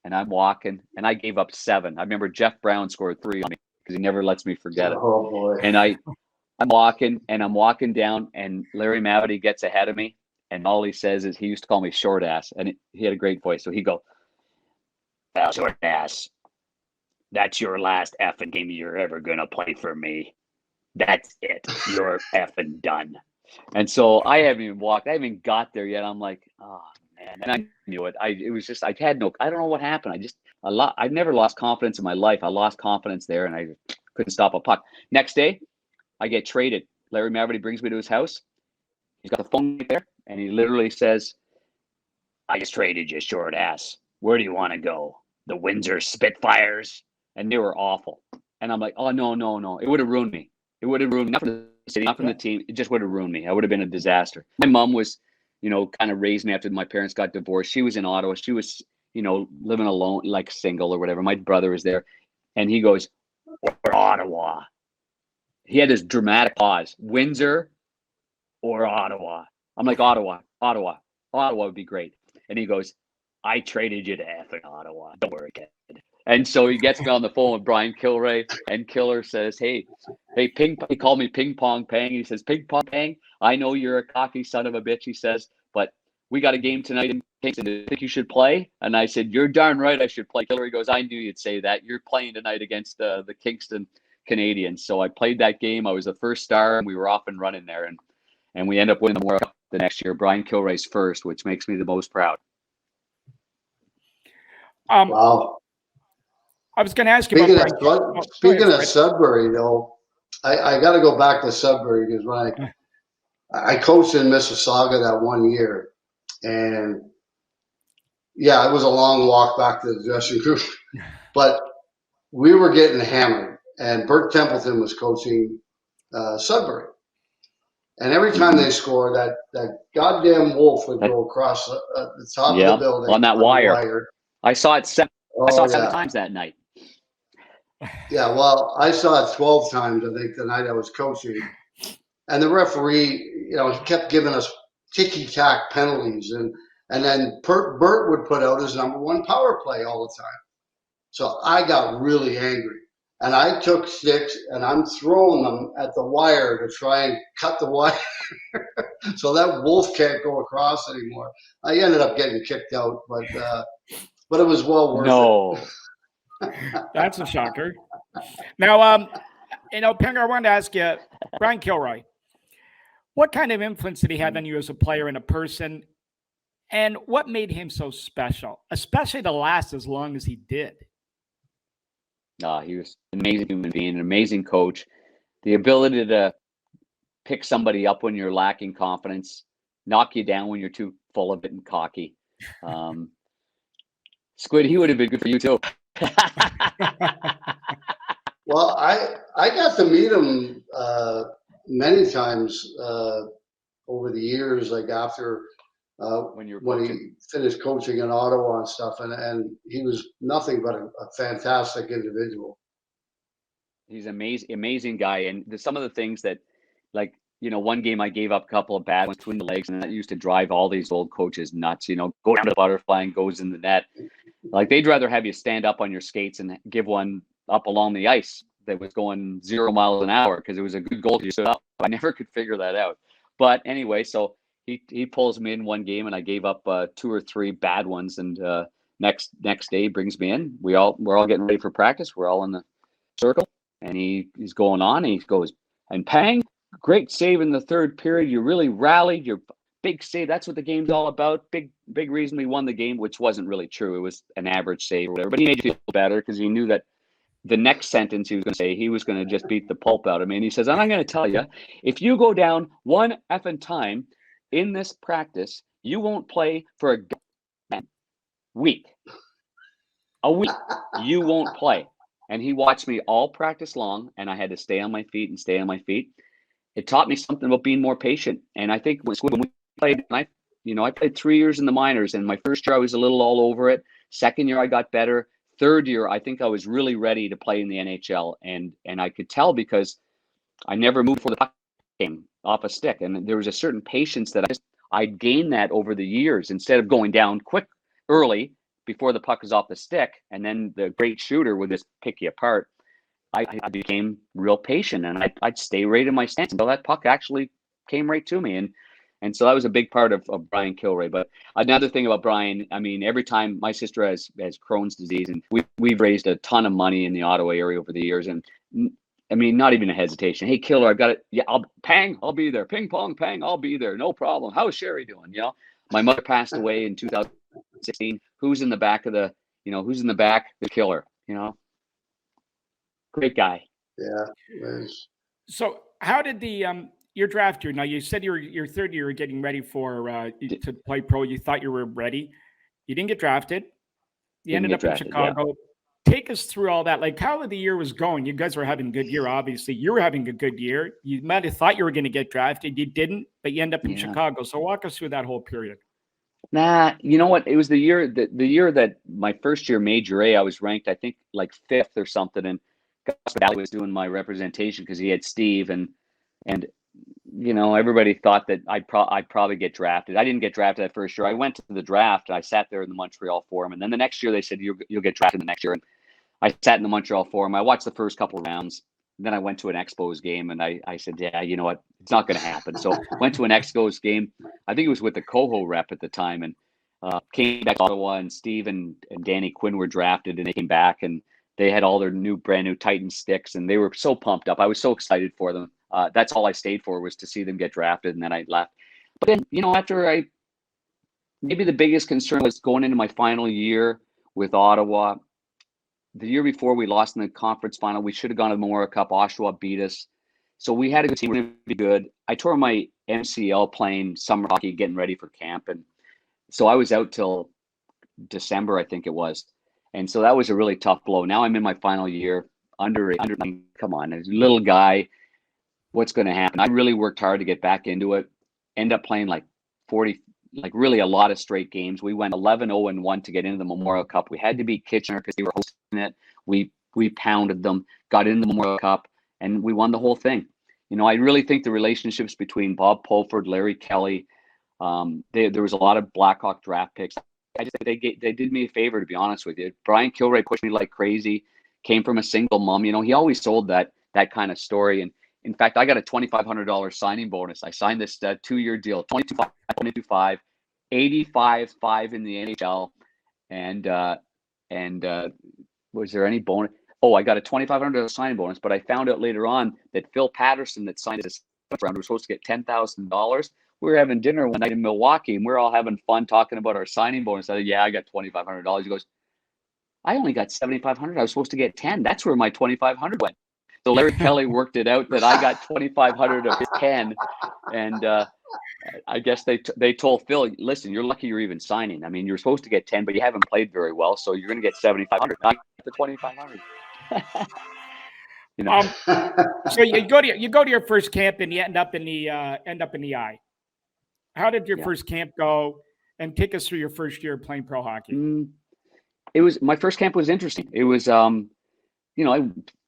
And I'm walking, and I gave up 7. I remember Jeff Brown scored 3 on me because he never lets me forget it. Oh, boy. And I'm walking down, and Larry Mavity gets ahead of me. And all he says is, he used to call me short ass, and he had a great voice. So he go, "Well, short ass, that's your last effing game you're ever going to play for me. That's it. You're effing done." And so I haven't even got there yet. I'm like, oh, man. And I knew it. I don't know what happened. I've never lost confidence in my life. I lost confidence there and I couldn't stop a puck. Next day, I get traded. Larry Mavity brings me to his house. He's got the phone right there and he literally says, "I just traded you, short ass. Where do you want to go? The Windsor Spitfires?" And they were awful. And I'm like, oh, no. It would have ruined me. It would have ruined me. Not from the city, not from the team. It just would have ruined me. I would have been a disaster. My mom was, kind of raised me after my parents got divorced. She was in Ottawa. She was, living alone, like single or whatever. My brother was there. And he goes, "Or Ottawa." He had this dramatic pause. "Windsor or Ottawa?" I'm like, Ottawa would be great. And he goes, "I traded you to effing Ottawa. Don't worry, kid." And so he gets me on the phone with Brian Kilray, and Killer says, hey, Ping. He called me Ping Pong Pang. He says, "Ping Pong Pang, I know you're a cocky son of a bitch," he says, "but we got a game tonight in Kingston. Do you think you should play?" And I said, "You're darn right I should play." Killer, he goes, "I knew you'd say that. You're playing tonight against the Kingston Canadians." So I played that game. I was the first star, and we were off and running there. And we end up winning the World Cup the next year. Brian Kilray's first, which makes me the most proud. Wow. I was going to ask you Speaking of Sudbury, though, I got to go back to Sudbury because when I coached in Mississauga that one year, and yeah, it was a long walk back to the dressing room, but we were getting hammered, and Bert Templeton was coaching Sudbury, and every time they scored, that goddamn wolf would go across the top of the building on that wire. I saw it 7 times that night. Yeah, well, I saw it 12 times, I think, the night I was coaching. And the referee, he kept giving us ticky-tack penalties. And then Bert would put out his number 1 power play all the time. So I got really angry. And I took sticks, and I'm throwing them at the wire to try and cut the wire so that wolf can't go across anymore. I ended up getting kicked out, but it was well worth it. That's a shocker. Now, Pang, I wanted to ask you, Brian Kilroy, what kind of influence did he have on you as a player and a person? And what made him so special, especially to last as long as he did? He was an amazing human being, an amazing coach. The ability to pick somebody up when you're lacking confidence, knock you down when you're too full of it and cocky. Squid, he would have been good for you too. Well, I got to meet him many times over the years, like after when he finished coaching in Ottawa and stuff, and he was nothing but a fantastic individual. He's an amazing guy, and some of the things that, like, one game I gave up a couple of bad ones between the legs, and that used to drive all these old coaches nuts. Go down to the butterfly and goes in the net. Like, they'd rather have you stand up on your skates and give one up along the ice that was going 0 miles an hour because it was a good goal to stood up. I never could figure that out. But anyway, so he pulls me in one game, and I gave up 2 or 3 bad ones. And next day he brings me in. We're all getting ready for practice. We're all in the circle, and he's going on. And he goes, "And Pang, great save in the third period. You really rallied. Your big save. That's what the game's all about. Big reason we won the game," which wasn't really true. It was an average save or whatever. But he made you feel better because he knew that the next sentence he was going to say, he was going to just beat the pulp out of me. And he says, "And I'm going to tell you, if you go down one effing time in this practice, you won't play for a week." a week, you won't play. And he watched me all practice long, and I had to stay on my feet and stay on my feet. It taught me something about being more patient. And I think when we played, I played 3 years in the minors, and my first year I was a little all over it. Second year I got better. Third year, I think I was really ready to play in the NHL, and I could tell because I never moved before the puck came off a stick, and there was a certain patience that I'd gained that over the years. Instead of going down quick early before the puck is off the stick, and then the great shooter would just pick you apart, I became real patient, and I'd stay right in my stance until that puck actually came right to me. And so that was a big part of Brian Kilrea. But another thing about Brian, I mean, every time my sister has Crohn's disease, and we've raised a ton of money in the Ottawa area over the years. And I mean, not even a hesitation. Hey, Killer, I've got it. Yeah, I'll be there. Ping pong, Pang, I'll be there. No problem. How's Sherry doing? My mother passed away in 2016. Who's in the back? The Killer, Great guy. Yeah. Nice. So how did your draft year? Now you said your third year getting ready to play pro. You thought you were ready. You didn't get drafted. You ended up in Chicago. Yeah. Take us through all that. Like how the year was going. You guys were having a good year. Obviously, you were having a good year. You might have thought you were going to get drafted. You didn't, but you end up in Chicago. So walk us through that whole period. Nah, you know what? It was the year that my first year Major A, I was ranked, I think, like 5th or something, and Bally was doing my representation because he had Steve, and everybody thought that I'd probably get drafted. I didn't get drafted that first year. I went to the draft. I sat there in the Montreal Forum, and then the next year they said you'll get drafted the next year. And I sat in the Montreal Forum. I watched the first couple of rounds. Then I went to an Expos game, and I said, yeah, you know what? It's not going to happen. So went to an Expos game. I think it was with the Coho rep at the time, and came back to Ottawa, and Steve and Danny Quinn were drafted, and they came back, and they had all their brand new Titan sticks, and they were so pumped up. I was so excited for them. That's all I stayed for, was to see them get drafted, and then I left. But then, after maybe the biggest concern was going into my final year with Ottawa. The year before, we lost in the conference final. We should have gone to the Memorial Cup. Oshawa beat us. So we had a good team. We were going to be good. I tore my MCL playing summer hockey, getting ready for camp. And so I was out till December, I think it was. And so that was a really tough blow. Now I'm in my final year, under come on, as a little guy, what's going to happen? I really worked hard to get back into it. End up playing like 40, like really a lot of straight games. We went 11-0-1 to get into the Memorial Cup. We had to beat Kitchener because they were hosting it. We pounded them, got into the Memorial Cup, and we won the whole thing. I really think the relationships between Bob Pulford, Larry Kelly, there was a lot of Blackhawk draft picks. I just think they did me a favor, to be honest with you. Brian Kilrea pushed me like crazy. Came from a single mom. He always sold that kind of story. And in fact, I got a $2,500 signing bonus. I signed this 2-year deal, 22.5, 85.5 in the NHL, and was there any bonus? Oh, I got a $2,500 signing bonus, but I found out later on that Phil Patterson, that signed this round, was supposed to get $10,000. We were having dinner one night in Milwaukee, and we're all having fun talking about our signing bonus. I said, yeah, I got $2,500. He goes, I only got $7,500. I was supposed to get 10. That's where my $2,500 went. So Larry Kelly worked it out that I got $2,500 of his 10, and I guess they told Phil, listen, you're lucky you're even signing. I mean, you're supposed to get 10, but you haven't played very well, so you're going to get $7,500, not the $2,500. So you go to your first camp, and you end up in the I. How did your first camp go? And take us through your first year playing pro hockey. My first camp was interesting. It was I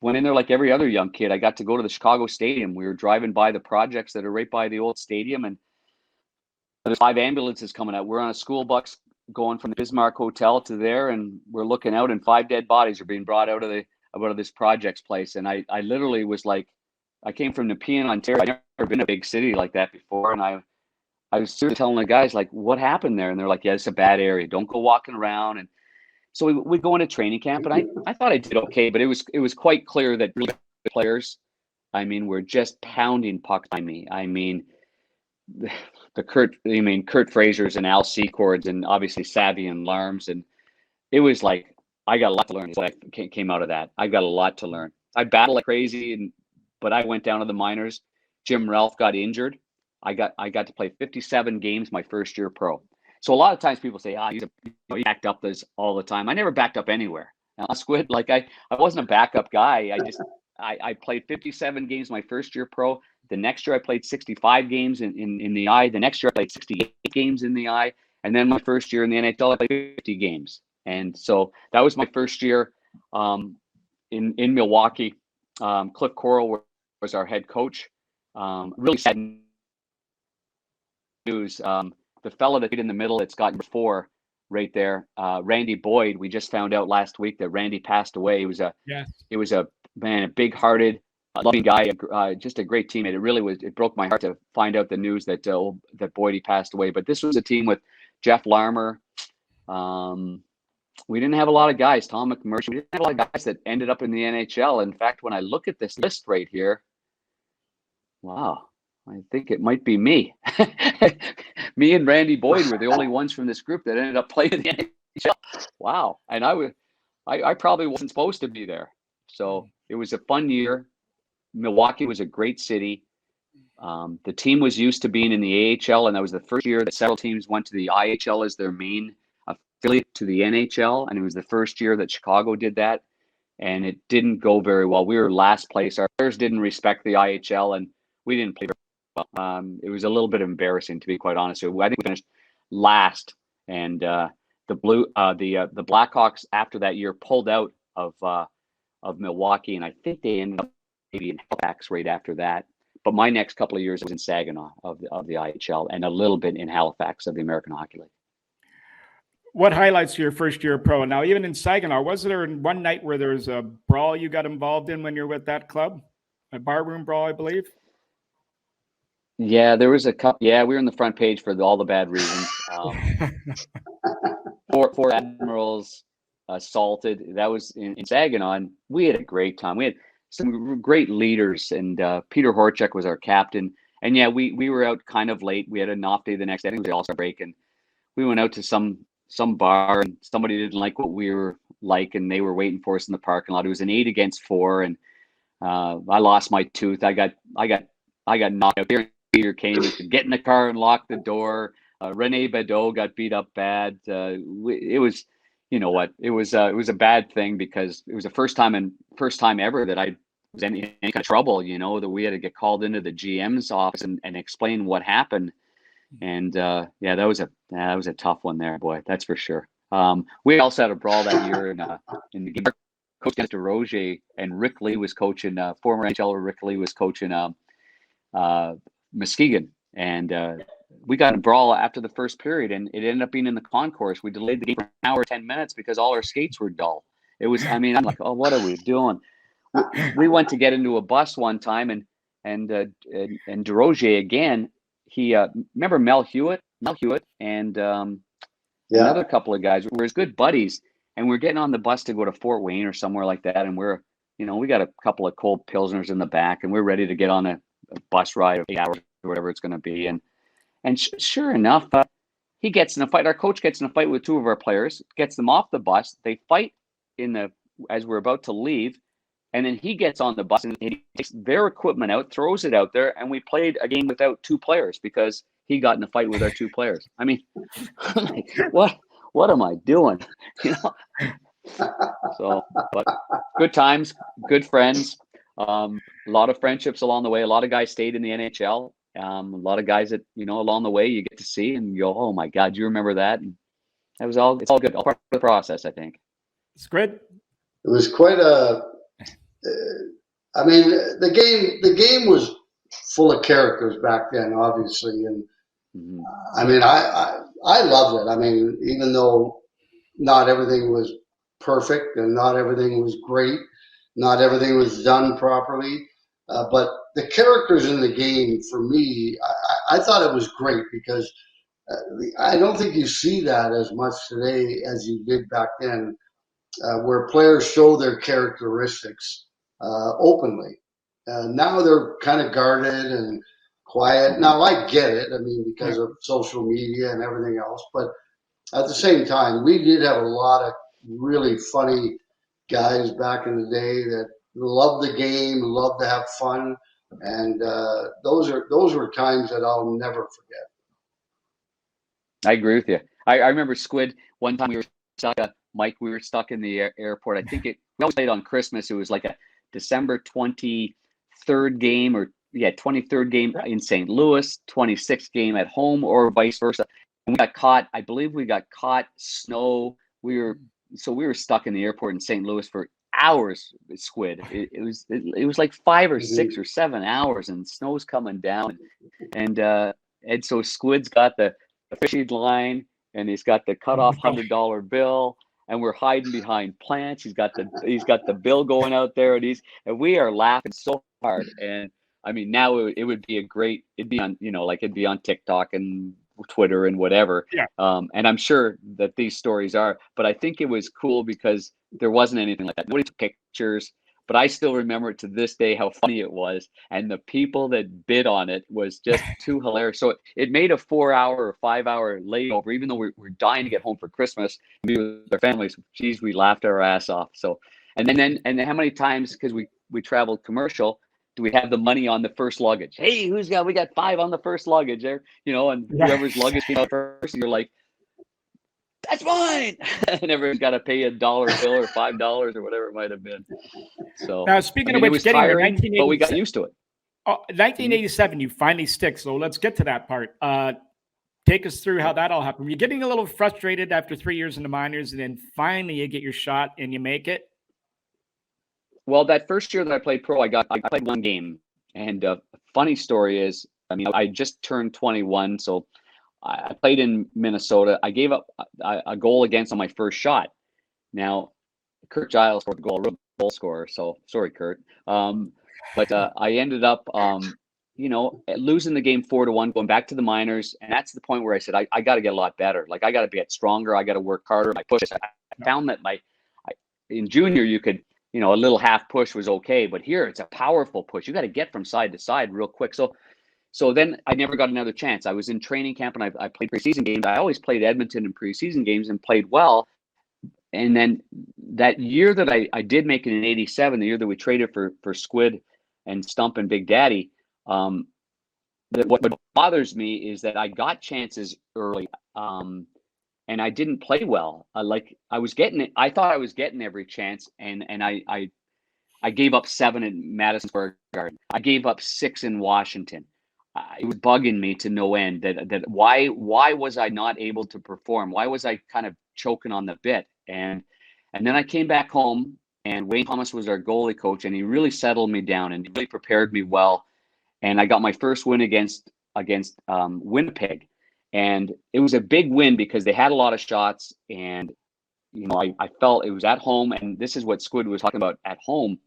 went in there like every other young kid. I got to go to the Chicago Stadium. We were driving by the projects that are right by the old stadium, and there's 5 ambulances coming out. We're on a school bus going from the Bismarck Hotel to there, and we're looking out, and 5 dead bodies are being brought out of this projects place. And I literally was like, I came from Nepean, Ontario. I'd never been in a big city like that before, and I was seriously telling the guys, like, what happened there? And they're like, yeah, it's a bad area. Don't go walking around. And so we go into training camp, and I thought I did okay, but it was quite clear that really good players, were just pounding pucks on me. Kurt Frasers and Al Secords, and obviously Savvy and Larms, and it was like I got a lot to learn. So I came out of that. I got a lot to learn. I battled like crazy, but I went down to the minors. Jim Ralph got injured. I got to play 57 games my first year pro. So a lot of times people say, he backed up this all the time. I never backed up anywhere. Now, Squid, like I wasn't a backup guy. I played 57 games my first year pro. The next year I played 65 games in the I. The next year I played 68 games in the I. And then my first year in the NHL, I played 50 games. And so that was my first year in Milwaukee. Cliff Corral was our head coach. Really sad news. The fella that hit in the middle, it's got number 4 right there, Randy Boyd. We just found out last week that Randy passed away. He was a big-hearted, loving guy, just a great teammate. It really was. It broke my heart to find out the news that that Boyd passed away. But this was a team with Jeff Larmer. We didn't have a lot of guys. Tom McMurray. We didn't have a lot of guys that ended up in the NHL. In fact, when I look at this list right here, wow, I think it might be me. Me and Randy Boyd were the only ones from this group that ended up playing in the NHL. Wow. And I probably wasn't supposed to be there. So it was a fun year. Milwaukee was a great city. The team was used to being in the AHL, and that was the first year that several teams went to the IHL as their main affiliate to the NHL. And it was the first year that Chicago did that. And it didn't go very well. We were last place. Our players didn't respect the IHL, and we didn't play very well. It was a little bit embarrassing, to be quite honest with you. I think we finished last, and the Blackhawks after that year pulled out of Milwaukee, and I think they ended up maybe in Halifax right after that. But my next couple of years was in Saginaw of the IHL, and a little bit in Halifax of the American Hockey League. What highlights your first year pro? Now, even in Saginaw, was there one night where there was a brawl you got involved in when you're with that club? A barroom brawl, I believe. Yeah, there was a couple. Yeah, we were on the front page for all the bad reasons. Four admirals assaulted. That was in Saginaw, and we had a great time. We had some great leaders, and Peter Horchuk was our captain. And yeah, we were out kind of late. We had an off day the next day. I think it was the All-Star break, and we went out to some bar, and somebody didn't like what we were like, and they were waiting for us in the parking lot. It was an 8-against-4, and I lost my tooth. I got knocked out. Peter came and said, "Get in the car and lock the door." Rene Badeau got beat up bad. It was, you know what? It was a bad thing because it was the first time ever that I was in any kind of trouble. You know, that we had to get called into the GM's office and explain what happened. And yeah, that was a tough one there, boy. That's for sure. We also had a brawl that year in the game. Coach DeRoger and Rick Lee was coaching. Former NHLer Rick Lee was coaching Muskegon, and we got in a brawl after the first period, and it ended up being in the concourse. We delayed the game for an hour, 10 minutes because all our skates were dull. It was, I mean, I'm like, oh, what are we doing? We went to get into a bus one time, and DeRoger again. He remember Mel Hewitt, and another couple of guys were his good buddies, and we're getting on the bus to go to Fort Wayne or somewhere like that, and we got a couple of cold pilsners in the back, and we're ready to get on a bus ride of 8 hours or whatever it's going to be, and sure enough, he gets in a fight. Our coach gets in a fight with two of our players, gets them off the bus. They fight as we're about to leave. And then he gets on the bus and he takes their equipment out, throws it out there, and we played a game without two players because he got in a fight with our two players. I mean, what am I doing? You know. So, but good times, good friends, a lot of friendships along the way. A lot of guys stayed in the NHL. A lot of guys that along the way you get to see and you go, oh my God, you remember that? And that was all. It's all good, all part of the process, I think. Squid. It was quite a. I mean, the game was full of characters back then, obviously, and I mean, I loved it. I mean, even though not everything was perfect and not everything was great, not everything was done properly, but the characters in the game, for me, I thought it was great because I don't think you see that as much today as you did back then, where players show their characteristics openly. Now they're kind of guarded and quiet. Now I get it. I mean, because of social media and everything else. But at the same time, we did have a lot of really funny guys back in the day that loved the game, loved to have fun, and those were times that I'll never forget. I agree with you. I remember Squid one time we were stuck. Mike, we were stuck in the airport. I think we always played on Christmas. It was like a December 23rd game, or 23rd game in St. Louis, 26th game at home, or vice versa. And we got caught. I believe we got caught snow. We were stuck in the airport in St. Louis for hours with Squid. It was like 5 or 6 or 7 hours, and snow's coming down. And so Squid's got the fishing line, and he's got the cut off $100 bill, and we're hiding behind plants. He's got the bill going out there, and we are laughing so hard. And I mean, now it would be it'd be on, it'd be on TikTok and Twitter and whatever. Yeah. And I'm sure that these stories are, but I think it was cool because there wasn't anything like that. Nobody took pictures, but I still remember it to this day how funny it was. And the people that bid on it was just too hilarious. So it made a 4-hour or 5-hour layover, even though we're dying to get home for Christmas and be with our families. Geez, we laughed our ass off. So, and then how many times, because we traveled commercial, do we have the money on the first luggage? Hey, we got 5 on the first luggage there, and whoever's luggage came out first, and you're like, that's mine. And everyone's got to pay $1 bill or $5 or whatever it might have been. So now, speaking of which, getting tiring, but we got used to it. 1987, you finally stick. So let's get to that part. Take us through how that all happened. You're getting a little frustrated after 3 years in the minors, and then finally you get your shot and you make it. Well, that first year that I played pro, I played one game. And funny story is, I mean, I just turned 21, so I played in Minnesota. I gave up a goal against on my first shot. Now, Kurt Giles scored the goal scorer, so sorry, Kurt. But I ended up, losing the game 4-1, going back to the minors, and that's the point where I said I got to get a lot better. Like I got to get stronger. I got to work harder. My push. I found that in junior you could. A little half push was okay, but here it's a powerful push. You got to get from side to side real quick. So then I never got another chance. I was in training camp and I played preseason games. I always played Edmonton in preseason games and played well. And then that year that I did make it in '87, the year that we traded for Squid and Stump and Big Daddy, what bothers me is that I got chances early. And I didn't play well. I thought I was getting every chance, and I gave up 7 in Madison Square Garden. I gave up 6 in Washington. It was bugging me to no end that why was I not able to perform? Why was I kind of choking on the bit? And then I came back home, and Wayne Thomas was our goalie coach, and he really settled me down and really prepared me well. And I got my first win against Winnipeg. And it was a big win because they had a lot of shots, and I felt it was at home, and this is what Squid was talking about at home.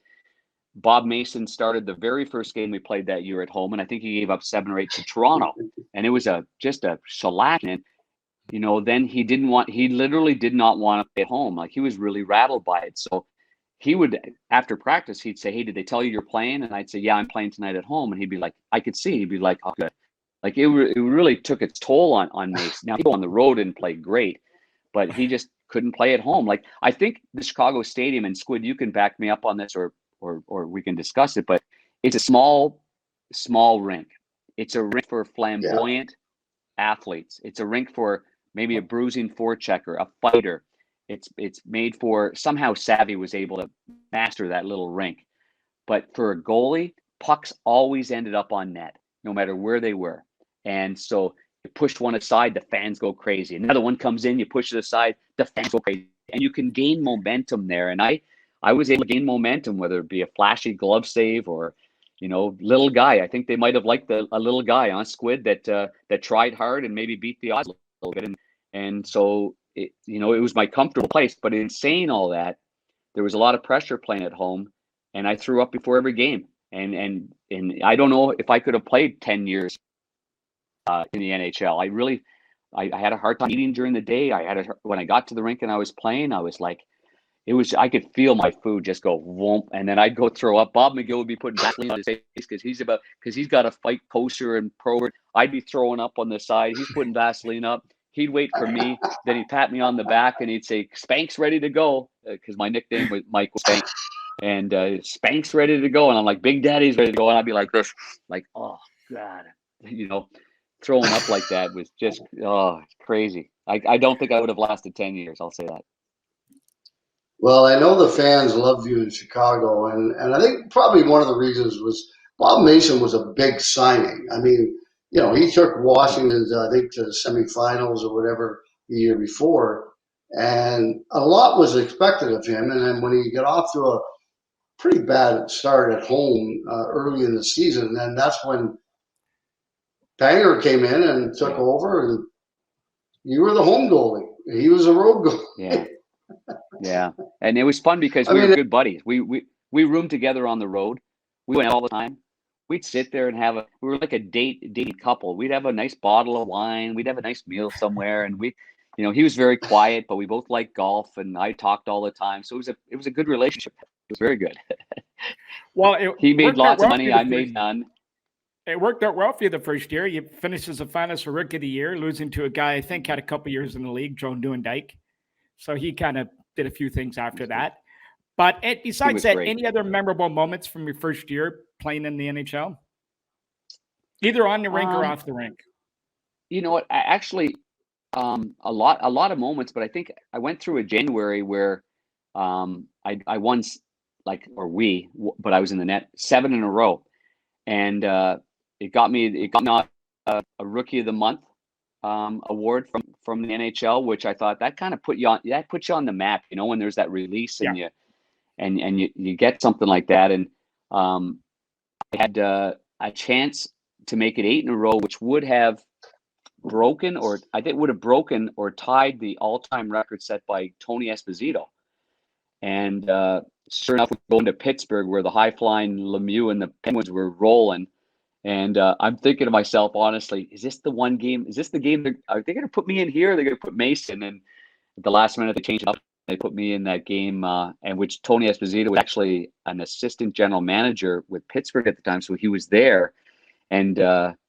Bob Mason started the very first game we played that year at home, and I think he gave up 7 or 8 to Toronto, and it was just a shellacking. Then he literally did not want to play at home. Like he was really rattled by it. So he would, after practice, he'd say, "Hey, did they tell you you're playing?" And I'd say, "Yeah, I'm playing tonight at home." And he'd be like, I could see, he'd be like, "Oh, good." Like it really took its toll on Mace. Now people on the road didn't play great, but he just couldn't play at home. Like I think the Chicago Stadium, and Squid, you can back me up on this, or we can discuss it. But it's a small rink. It's a rink for flamboyant athletes. It's a rink for maybe a bruising forechecker, a fighter. It's made for, somehow Savvy was able to master that little rink. But for a goalie, pucks always ended up on net, no matter where they were. And so you push one aside, the fans go crazy. Another one comes in, you push it aside, the fans go crazy. And you can gain momentum there. And I was able to gain momentum, whether it be a flashy glove save or, little guy. I think they might have liked a little guy on Squid that tried hard and maybe beat the odds a little bit. And so, it was my comfortable place. But in saying all that, there was a lot of pressure playing at home, and I threw up before every game. And I don't know if I could have played 10 years in the NHL. I had a hard time eating during the day. When I got to the rink and I was playing, I was like, I could feel my food just go whoomp, and then I'd go throw up. Bob McGill would be putting Vaseline on his face because he's got to fight kosher and pro. I'd be throwing up on the side. He's putting Vaseline up. He'd wait for me. Then he'd pat me on the back and he'd say, "Spank's ready to go," because my nickname was Michael Spank. And Spank's ready to go. And I'm like, "Big Daddy's ready to go." And I'd be like this, like, "Oh, God." throwing up like that was just crazy. I don't think I would have lasted 10 years. I'll say that. Well, I know the fans loved you in Chicago, and I think probably one of the reasons was Bob Mason was a big signing. I mean, he took Washington, I think, to the semifinals or whatever the year before, and a lot was expected of him. And then when he got off to a pretty bad start at home early in the season, then that's when Panger came in and took over, and you were the home goalie. He was a road goalie. Yeah. And it was fun because we were good buddies. We roomed together on the road. We went all the time. We'd sit there and we were like a dating couple. We'd have a nice bottle of wine. We'd have a nice meal somewhere. And he was very quiet, but we both liked golf, and I talked all the time. So it was a good relationship. It was very good. Well, he made lots of money. I made none. It worked out well for you the first year. You finished as a finalist for Rookie of the Year, losing to a guy I think had a couple years in the league, Joe Nieuwendyk. So he kind of did a few things after that. But besides that, great. any other memorable moments from your first year playing in the NHL? Either on the rink or off the rink? You know what? I actually, a lot of moments, but I think I went through a January where I won, but I was in the net 7 in a row. And it got me a Rookie of the Month award from the NHL, which I thought that kind of puts you on the map, when there's that release and you get something like that. And I had a chance to make it 8 in a row, which would have broken or tied the all-time record set by Tony Esposito. And sure enough, we're going to Pittsburgh where the high-flying Lemieux and the Penguins were rolling. And I'm thinking to myself, honestly, is this the one game? Is this the game? Are they going to put me in here? Or are they going to put Mason? And at the last minute, they changed it up. They put me in that game, and which Tony Esposito was actually an assistant general manager with Pittsburgh at the time. So he was there. And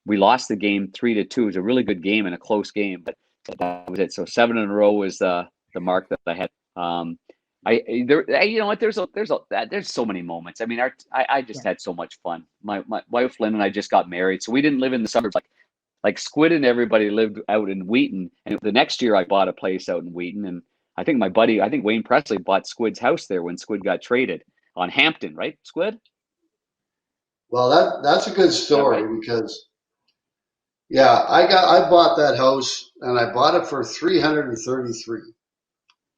we lost the game 3-2. It was a really good game and a close game, but that was it. So 7 in a row was the mark that I had. There's so many moments. I mean, I just had so much fun. My wife Lynn and I just got married, so we didn't live in the suburbs like Squid and everybody lived out in Wheaton. And the next year I bought a place out in Wheaton, and I think Wayne Presley bought Squid's house there when Squid got traded on Hampton, right, Squid? Well, that's a good story because, I bought that house and I bought it for $333,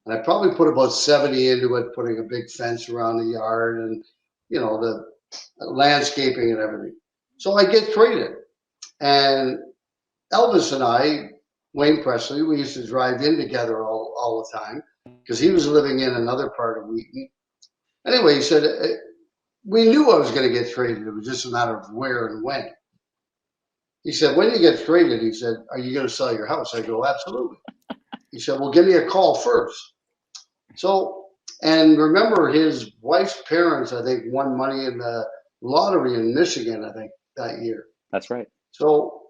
and I probably put about 70 into it, putting a big fence around the yard and the landscaping and everything. So I get traded, and Elvis and I, Wayne Presley, we used to drive in together all the time because he was living in another part of Wheaton. Anyway, he said, we knew I was going to get traded. It was just a matter of where and when. He said, when you get traded, he said, are you going to sell your house? I go, absolutely. He said, well, give me a call first. So, and remember his wife's parents, I think, won money in the lottery in Michigan, I think, that year. That's right. So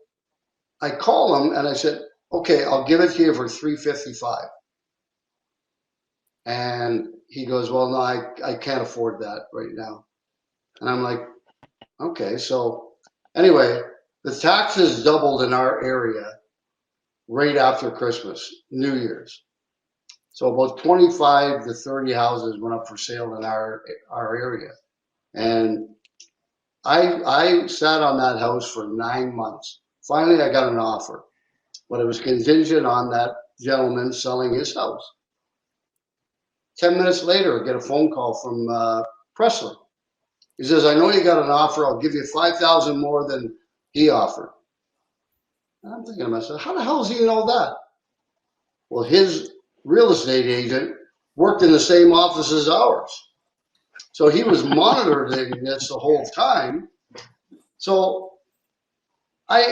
I call him and I said, okay, I'll give it to you for $355. And he goes, well, no, I can't afford that right now. And I'm like, okay. So anyway, the taxes doubled in our area right after Christmas, New Year's. So about 25 to 30 houses went up for sale in our area. And I sat on that house for 9 months. Finally, I got an offer, but it was contingent on that gentleman selling his house. 10 minutes later, I get a phone call from Presley. He says, I know you got an offer. I'll give you $5,000 more than he offered. And I'm thinking to myself, how the hell does he know that? Well, his real estate agent worked in the same office as ours. So he was monitoring this the whole time. So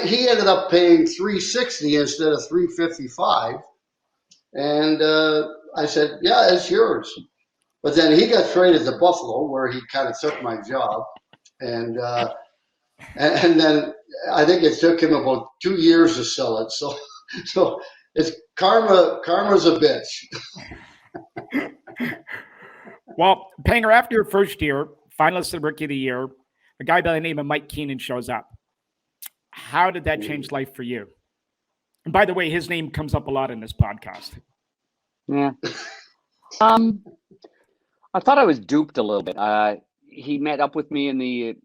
he ended up paying $360 instead of $355. And I said, yeah, it's yours. But then he got traded to Buffalo, where he kind of took my job. And then I think it took him about 2 years to sell it. So it's karma's a bitch. Well, Panger, after your first year, finalist of Rookie of the Year, a guy by the name of Mike Keenan shows up. How did that change life for you? And by the way, his name comes up a lot in this podcast. Yeah. I thought I was duped a little bit. He met up with me in the,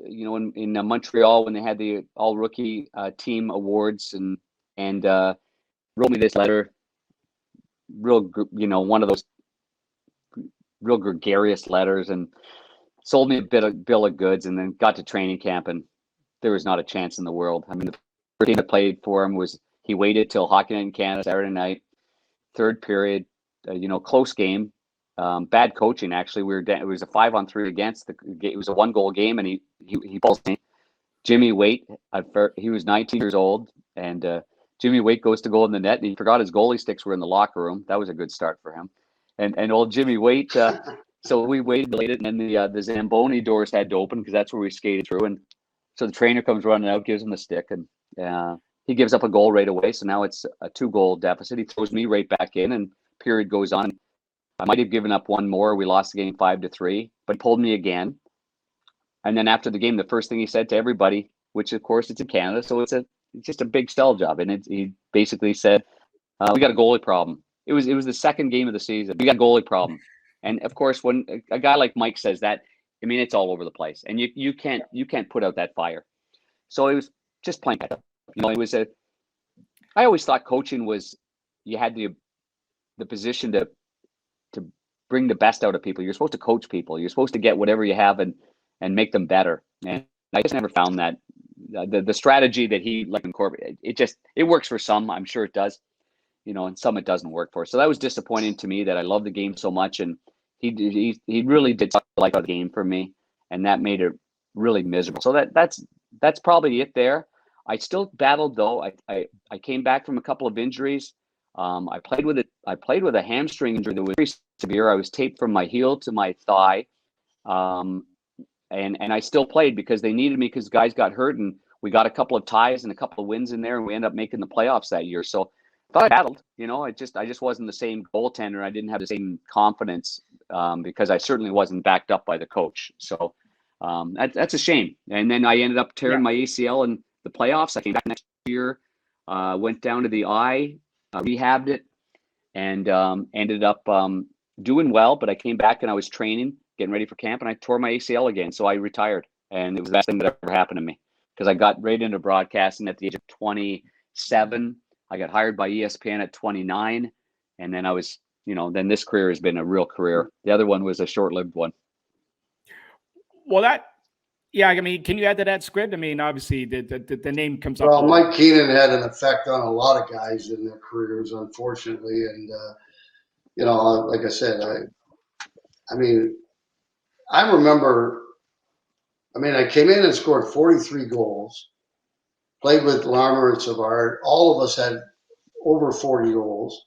in Montreal when they had the all rookie team awards, and wrote me this letter, one of those real gregarious letters, and sold me a bill of goods, and then got to training camp, and there was not a chance in the world. I mean, the first game I played for him was, he waited till Hockey Night in Canada Saturday night, third period, close game. Bad coaching, actually. It was a 5-on-3 against. It was a 1-goal game, and he pulls me. Jimmy Waite, he was 19 years old, and Jimmy Waite goes to goal in the net, and he forgot his goalie sticks were in the locker room. That was a good start for him. And old Jimmy Waite, so we waited, and then the Zamboni doors had to open because that's where we skated through. And so the trainer comes running out, gives him the stick, and he gives up a goal right away. So now it's a 2-goal deficit. He throws me right back in, and period goes on. I might have given up one more. We lost the game 5-3, but he pulled me again. And then after the game, the first thing he said to everybody, which of course it's in Canada, so it's just a big sell job. And he basically said, "We got a goalie problem." It was the second game of the season. We got a goalie problem. And of course, when a guy like Mike says that, I mean, it's all over the place, and you can't put out that fire. So it was just plain. I always thought coaching was, you had the position to bring the best out of people. You're supposed to coach people. You're supposed to get whatever you have and make them better. And I just never found that the strategy that he incorporated. It works for some. I'm sure it does, and some it doesn't work for. So that was disappointing to me, that I love the game so much, and he really did like the game for me, and that made it really miserable. So that's probably it there. I still battled, though. I came back from a couple of injuries. I played with a hamstring injury that was very severe. I was taped from my heel to my thigh, and I still played because they needed me, because guys got hurt, and we got a couple of ties and a couple of wins in there, and we ended up making the playoffs that year. So I thought I battled. I just wasn't the same goaltender. I didn't have the same confidence because I certainly wasn't backed up by the coach. So that's a shame. And then I ended up tearing my ACL in the playoffs. I came back next year, went down to the eye. Rehabbed it, and ended up doing well. But I came back and I was training, getting ready for camp, and I tore my ACL again. So I retired, and it was the best thing that ever happened to me, because I got right into broadcasting at the age of 27. I got hired by ESPN at 29, and then I was, then this career has been a real career. The other one was a short-lived one. Well, yeah, I mean, can you add to that, Squid? I mean, obviously, the name comes up. Well, Mike Keenan had an effect on a lot of guys in their careers, unfortunately. And, like I said, I remember, I came in and scored 43 goals, played with Larmer and Savard. All of us had over 40 goals.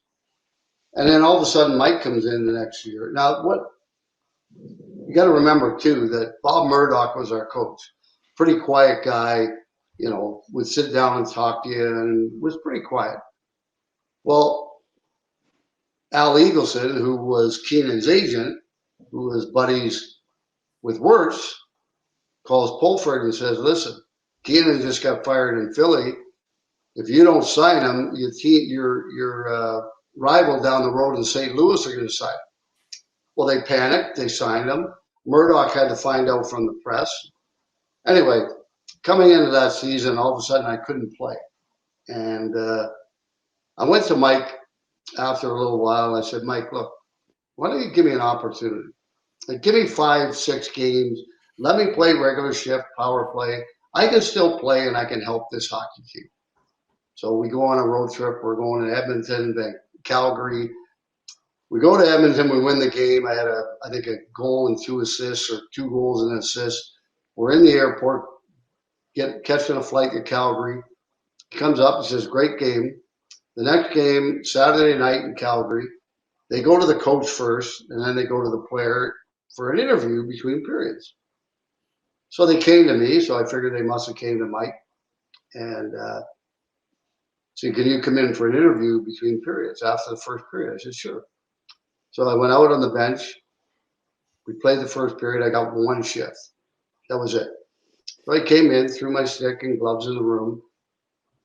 And then all of a sudden, Mike comes in the next year. Now, you got to remember, too, that Bob Murdoch was our coach. Pretty quiet guy, would sit down and talk to you, and was pretty quiet. Well, Al Eagleson, who was Keenan's agent, who was buddies with Wirtz, calls Pulford and says, "Listen, Keenan just got fired in Philly. If you don't sign him, your rival down the road in St. Louis are going to sign him." Well, they panicked. They signed him. Murdoch had to find out from the press. Anyway, coming into that season, all of a sudden I couldn't play. And I went to Mike after a little while. I said, "Mike, look, why don't you give me an opportunity? Give me 5-6 games. Let me play regular shift, power play. I can still play, and I can help this hockey team." So we go on a road trip. We're going to Edmonton, then Calgary. We go to Edmonton, we win the game. I had I think a goal and 2 assists, or 2 goals and an assist. We're in the airport, catching a flight to Calgary. He comes up and says, "Great game." The next game, Saturday night in Calgary, they go to the coach first, and then they go to the player for an interview between periods. So they came to me, so I figured they must have came to Mike. And said, "Can you come in for an interview between periods after the first period?" I said, "Sure." So I went out on the bench. We played the first period. I got 1 shift. That was it. So I came in, threw my stick and gloves in the room.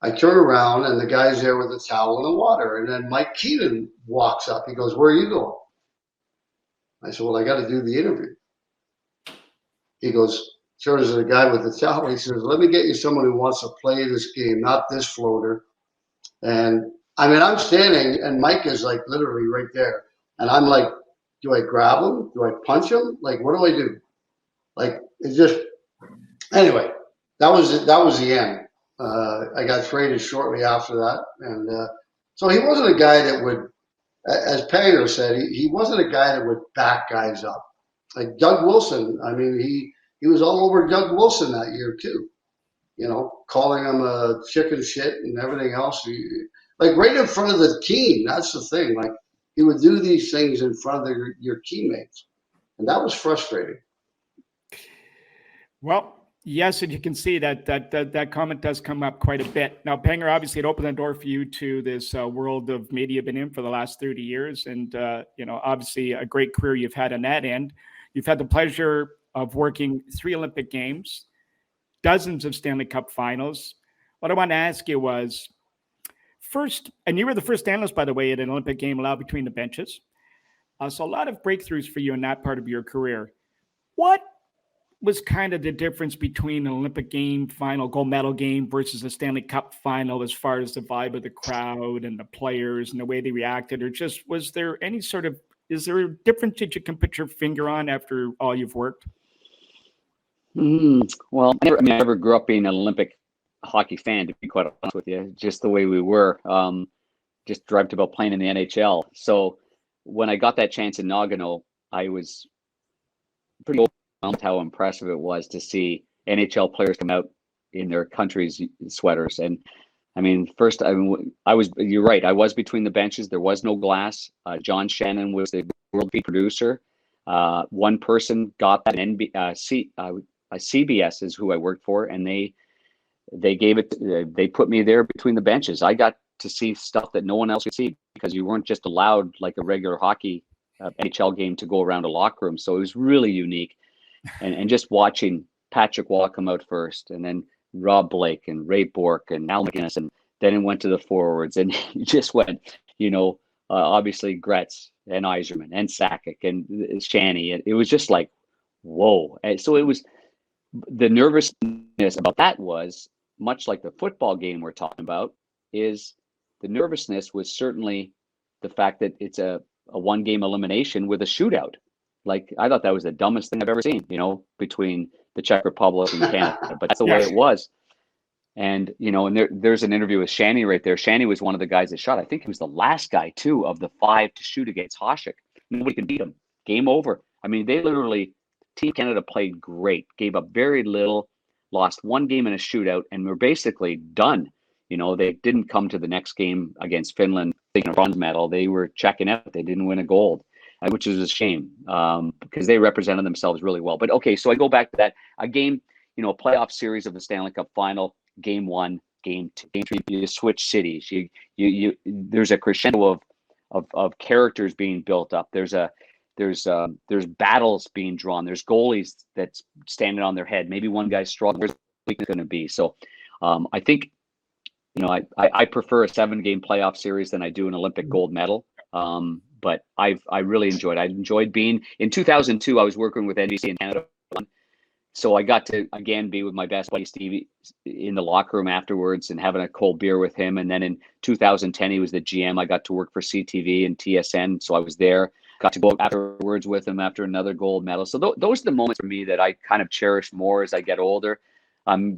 I turn around, and the guy's there with a towel and the water. And then Mike Keenan walks up. He goes, "Where are you going?" I said, "Well, I got to do the interview." He goes, turns to the guy with the towel. He says, "Let me get you someone who wants to play this game, not this floater." And I mean, I'm standing, and Mike is like literally right there. And I'm like, do I grab him? Do I punch him? Like, what do I do? Like, it's just, anyway, that was it. That was the end. I got traded shortly after that. And so he wasn't a guy that would, as Panger said, he wasn't a guy that would back guys up. Like Doug Wilson, I mean, he was all over Doug Wilson that year too. You know, calling him a chicken shit and everything else. Like right in front of the team. That's the thing. Like he would do these things in front of your teammates. And that was frustrating. Well, yes, and you can see that comment does come up quite a bit. Now, Panger, obviously, it opened the door for you to this world of media you've been in for the last 30 years. And, obviously a great career you've had on that end. You've had the pleasure of working 3 Olympic Games, dozens of Stanley Cup finals. What I want to ask you was, first, and you were the first analyst, by the way, at an Olympic game allowed between the benches. So a lot of breakthroughs for you in that part of your career. What was kind of the difference between an Olympic game final, gold medal game versus a Stanley Cup final as far as the vibe of the crowd and the players and the way they reacted? Or just, was there any sort of, is there a difference that you can put your finger on after all you've worked? Well, I never grew up being an Olympic hockey fan, to be quite honest with you, just the way we were. Just dreamt about playing in the NHL. So when I got that chance in Nagano, I was pretty overwhelmed how impressive it was to see NHL players come out in their country's sweaters. And I mean, first, you're right, I was between the benches. There was no glass. John Shannon was the world beat producer. One person got that, CBS is who I worked for, and they put me there between the benches. I got to see stuff that no one else could see because you weren't just allowed like a regular hockey NHL game to go around a locker room. So it was really unique. And just watching Patrick Waugh come out first, and then Rob Blake and Ray Bourque and Al McGinnis, and then it went to the forwards, and you just went, obviously Gretz and Yzerman and Sakic and Shanny. It was just like, whoa. And so it was, the nervousness about that was much like the football game we're talking about. Is the nervousness was certainly the fact that it's a 1-game elimination with a shootout. Like, I thought that was the dumbest thing I've ever seen, between the Czech Republic and Canada, but that's the way it was. And, and there's an interview with Shanny right there. Shanny was one of the guys that shot. I think he was the last guy too of the 5 to shoot against Hasek. Nobody could beat him. Game over. I mean, they literally, Team Canada played great, gave up very little, lost 1 game in a shootout, and were basically done. They didn't come to the next game against Finland thinking a bronze medal. They were checking out. They didn't win a gold, which is a shame because they represented themselves really well. But okay, so I go back to that. A game, a playoff series of the Stanley Cup final, game 1, game 2, game 3, you switch cities. You there's a crescendo of characters being built up. There's battles being drawn. There's goalies that's standing on their head. Maybe one guy's struggling. Where's the weakness going to be? So I think, I prefer a 7-game playoff series than I do an Olympic gold medal. But I really enjoyed it. I enjoyed being in 2002. I was working with NBC in Canada, so I got to again be with my best buddy Stevie in the locker room afterwards and having a cold beer with him. And then in 2010, he was the GM. I got to work for CTV and TSN, so I was there. Got to go afterwards with him after another gold medal. So those are the moments for me that I kind of cherish more as I get older.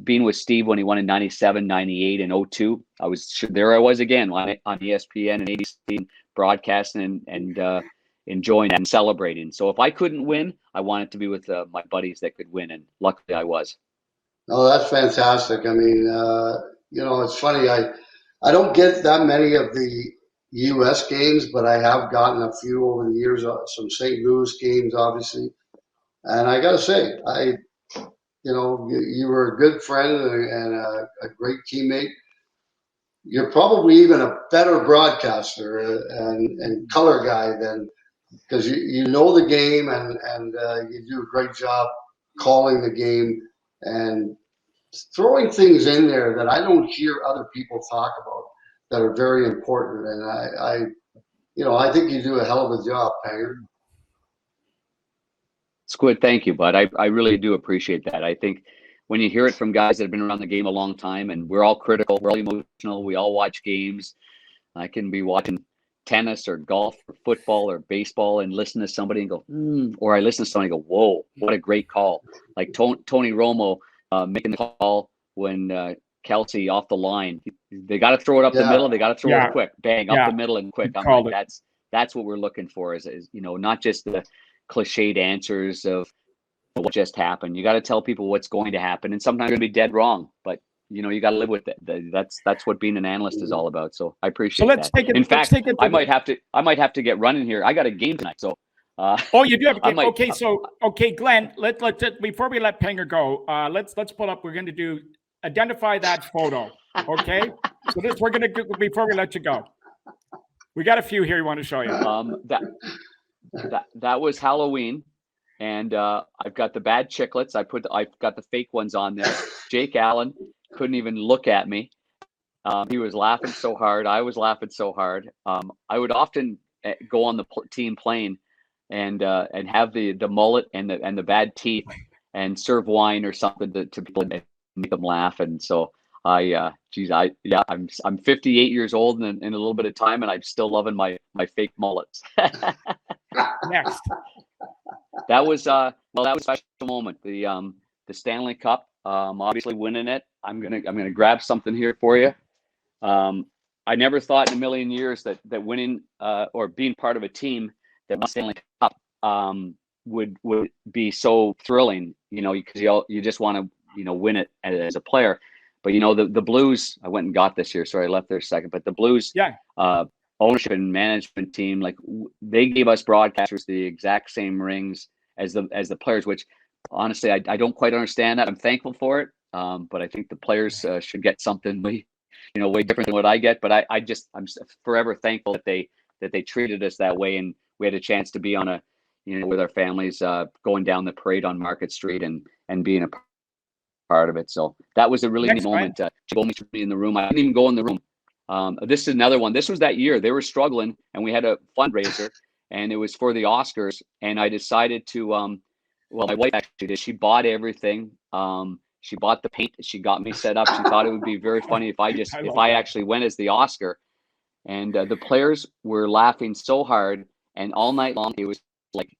Being with Steve when he won in 97, 98, and 02. I was again on ESPN and ABC, broadcasting and enjoying and celebrating. So if I couldn't win, I wanted to be with my buddies that could win, and luckily I was. Oh, that's fantastic. I mean, it's funny. I don't get that many of the U.S. games, but I have gotten a few over the years, some St. Louis games, obviously. And I got to say, you were a good friend and a great teammate. You're probably even a better broadcaster and color guy than, because you know the game and you do a great job calling the game. And throwing things in there that I don't hear other people talk about that are very important. And I think you do a hell of a job, Panger. Squid, thank you, bud. I really do appreciate that. I think when you hear it from guys that have been around the game a long time, and we're all critical, we're all emotional, we all watch games. I can be watching tennis or golf or football or baseball and listen to somebody and go, or I listen to somebody and go, whoa, what a great call. Like Tony Romo making the call when Kelsey off the line. They got to throw it up the middle. They got to throw it quick, bang, up the middle and quick. I'm like, that's what we're looking for is not just the cliched answers of what just happened. You got to tell people what's going to happen, and sometimes you're going to be dead wrong, but you got to live with it. That's what being an analyst is all about. So I appreciate that. In fact, I might have to get running here. I got a game tonight, so. You do have a game. Okay, Glenn. Let's before we let Panger go. Let's pull up. We're going to identify that photo. Okay, so we're going to do before we let you go. We got a few here. You want to show you? That was Halloween. And I've got the bad chiclets. I've got the fake ones on there. Jake Allen couldn't even look at me. He was laughing so hard. I was laughing so hard. I would often go on the team plane and have the mullet and the bad teeth and serve wine or something to people and make them laugh. And so I'm 58 years old in a little bit of time, and I'm still loving my fake mullets. Next. That was a special moment. The Stanley Cup, obviously winning it. I'm gonna grab something here for you. I never thought in a million years that winning or being part of a team that won Stanley Cup would be so thrilling. Because you just want to win it as a player. But the Blues. I went and got this here. Sorry, I left there a second. But the Blues. Ownership and management team, like they gave us broadcasters the exact same rings as the players, which honestly I don't quite understand that. I'm thankful for it, but I think the players should get something way different than what I get. But I'm forever thankful that they treated us that way, and we had a chance to be on with our families going down the parade on Market Street and being a part of it. So that was a really neat moment. She told me to be in the room. I didn't even go in the room. This is another one. This was that year they were struggling, and we had a fundraiser, and it was for the Oscars. And I decided to, my wife actually did. She bought everything. She bought the paint. She got me set up. She thought it would be very funny if I actually went as the Oscar. And the players were laughing so hard, and all night long it was like,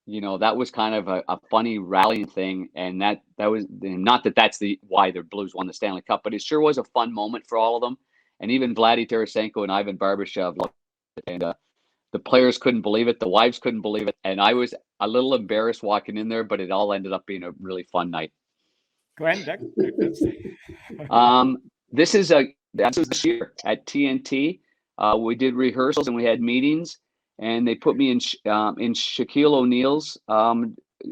that was kind of a funny rallying thing. And that was not that's why the Blues won the Stanley Cup, but it sure was a fun moment for all of them. And even Vladdy Tarasenko and Ivan Barbashev loved it. And the players couldn't believe it. The wives couldn't believe it. And I was a little embarrassed walking in there, but it all ended up being a really fun night. Glenn, this was this year at TNT. We did rehearsals and we had meetings, and they put me in Shaquille O'Neal's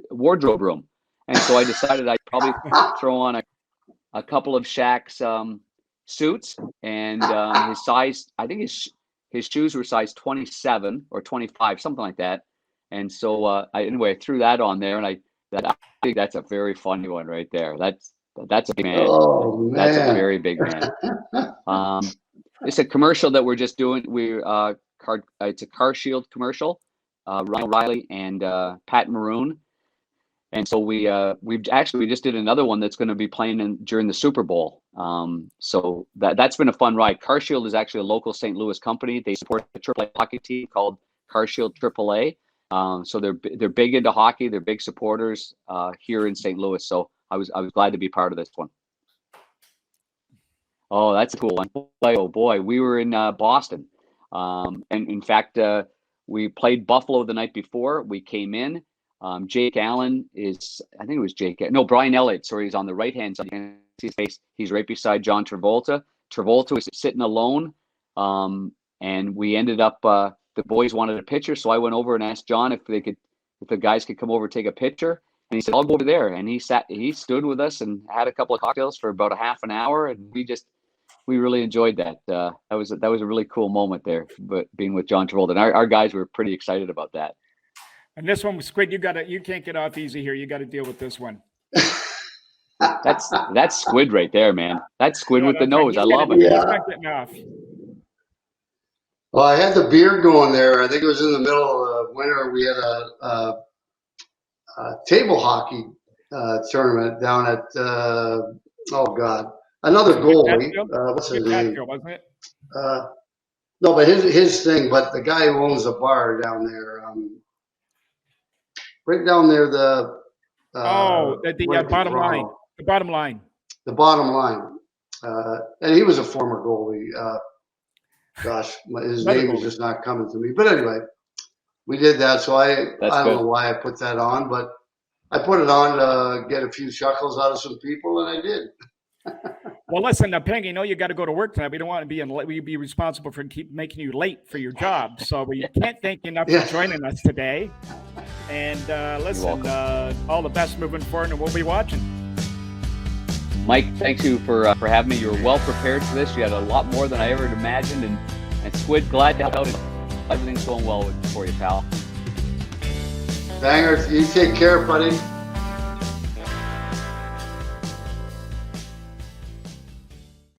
wardrobe room. And so I decided I'd probably throw on a couple of Shaq's suits, and his size, I think his shoes were size 27 or 25, something like that. And so I threw that on there, and I think that's a very funny one right there. That's a big man. Oh, man. That's a very big man. It's a commercial that we're just doing. It's a Car Shield commercial. Ryan O'Reilly and Pat Maroon. And so we just did another one that's going to be playing during the Super Bowl. So that's been a fun ride. Car Shield is actually a local St. Louis company. They support a AAA hockey team called Car Shield AAA. So they're big into hockey. They're big supporters here in St. Louis. So I was glad to be part of this one. Oh, that's a cool one. Oh boy, we were in Boston, and in fact, we played Buffalo the night before. We came in. Jake Allen Brian Elliott. Sorry, he's on the right hand side. You can see his face. He's right beside John Travolta. Travolta was sitting alone, and we ended up. The boys wanted a picture, so I went over and asked John if the guys could come over and take a picture. And he said, "I'll go over there." And he stood with us and had a couple of cocktails for about a half an hour, and we really enjoyed that. That was a really cool moment there, but being with John Travolta, and our guys were pretty excited about that. And this one was Squid. You can't get off easy here. You got to deal with this one. That's Squid right there, man. That's Squid with the that's right. nose. I love it. Yeah. He's not getting off. Well, I had the beard going there. I think it was in the middle of the winter. We had a table hockey tournament down at another goalie. What's his name? Wasn't it? No, but his thing. But the guy who owns a bar down there, right down there, the bottom line. The bottom line. The bottom line. And he was a former goalie. His name is just not coming to me. But anyway, we did that. So I don't know why I put that on, but I put it on to get a few chuckles out of some people, and I did. Well, listen, Pang, you got to go to work tonight. We don't want to be responsible for keep making you late for your job. So we can't thank you enough for joining us today. And listen, all the best moving forward, and we'll be watching. Mike, thank you for having me. You were well prepared for this. You had a lot more than I ever imagined. And Squid, glad to help out. Everything's going well for you, pal. Banger, you take care, buddy.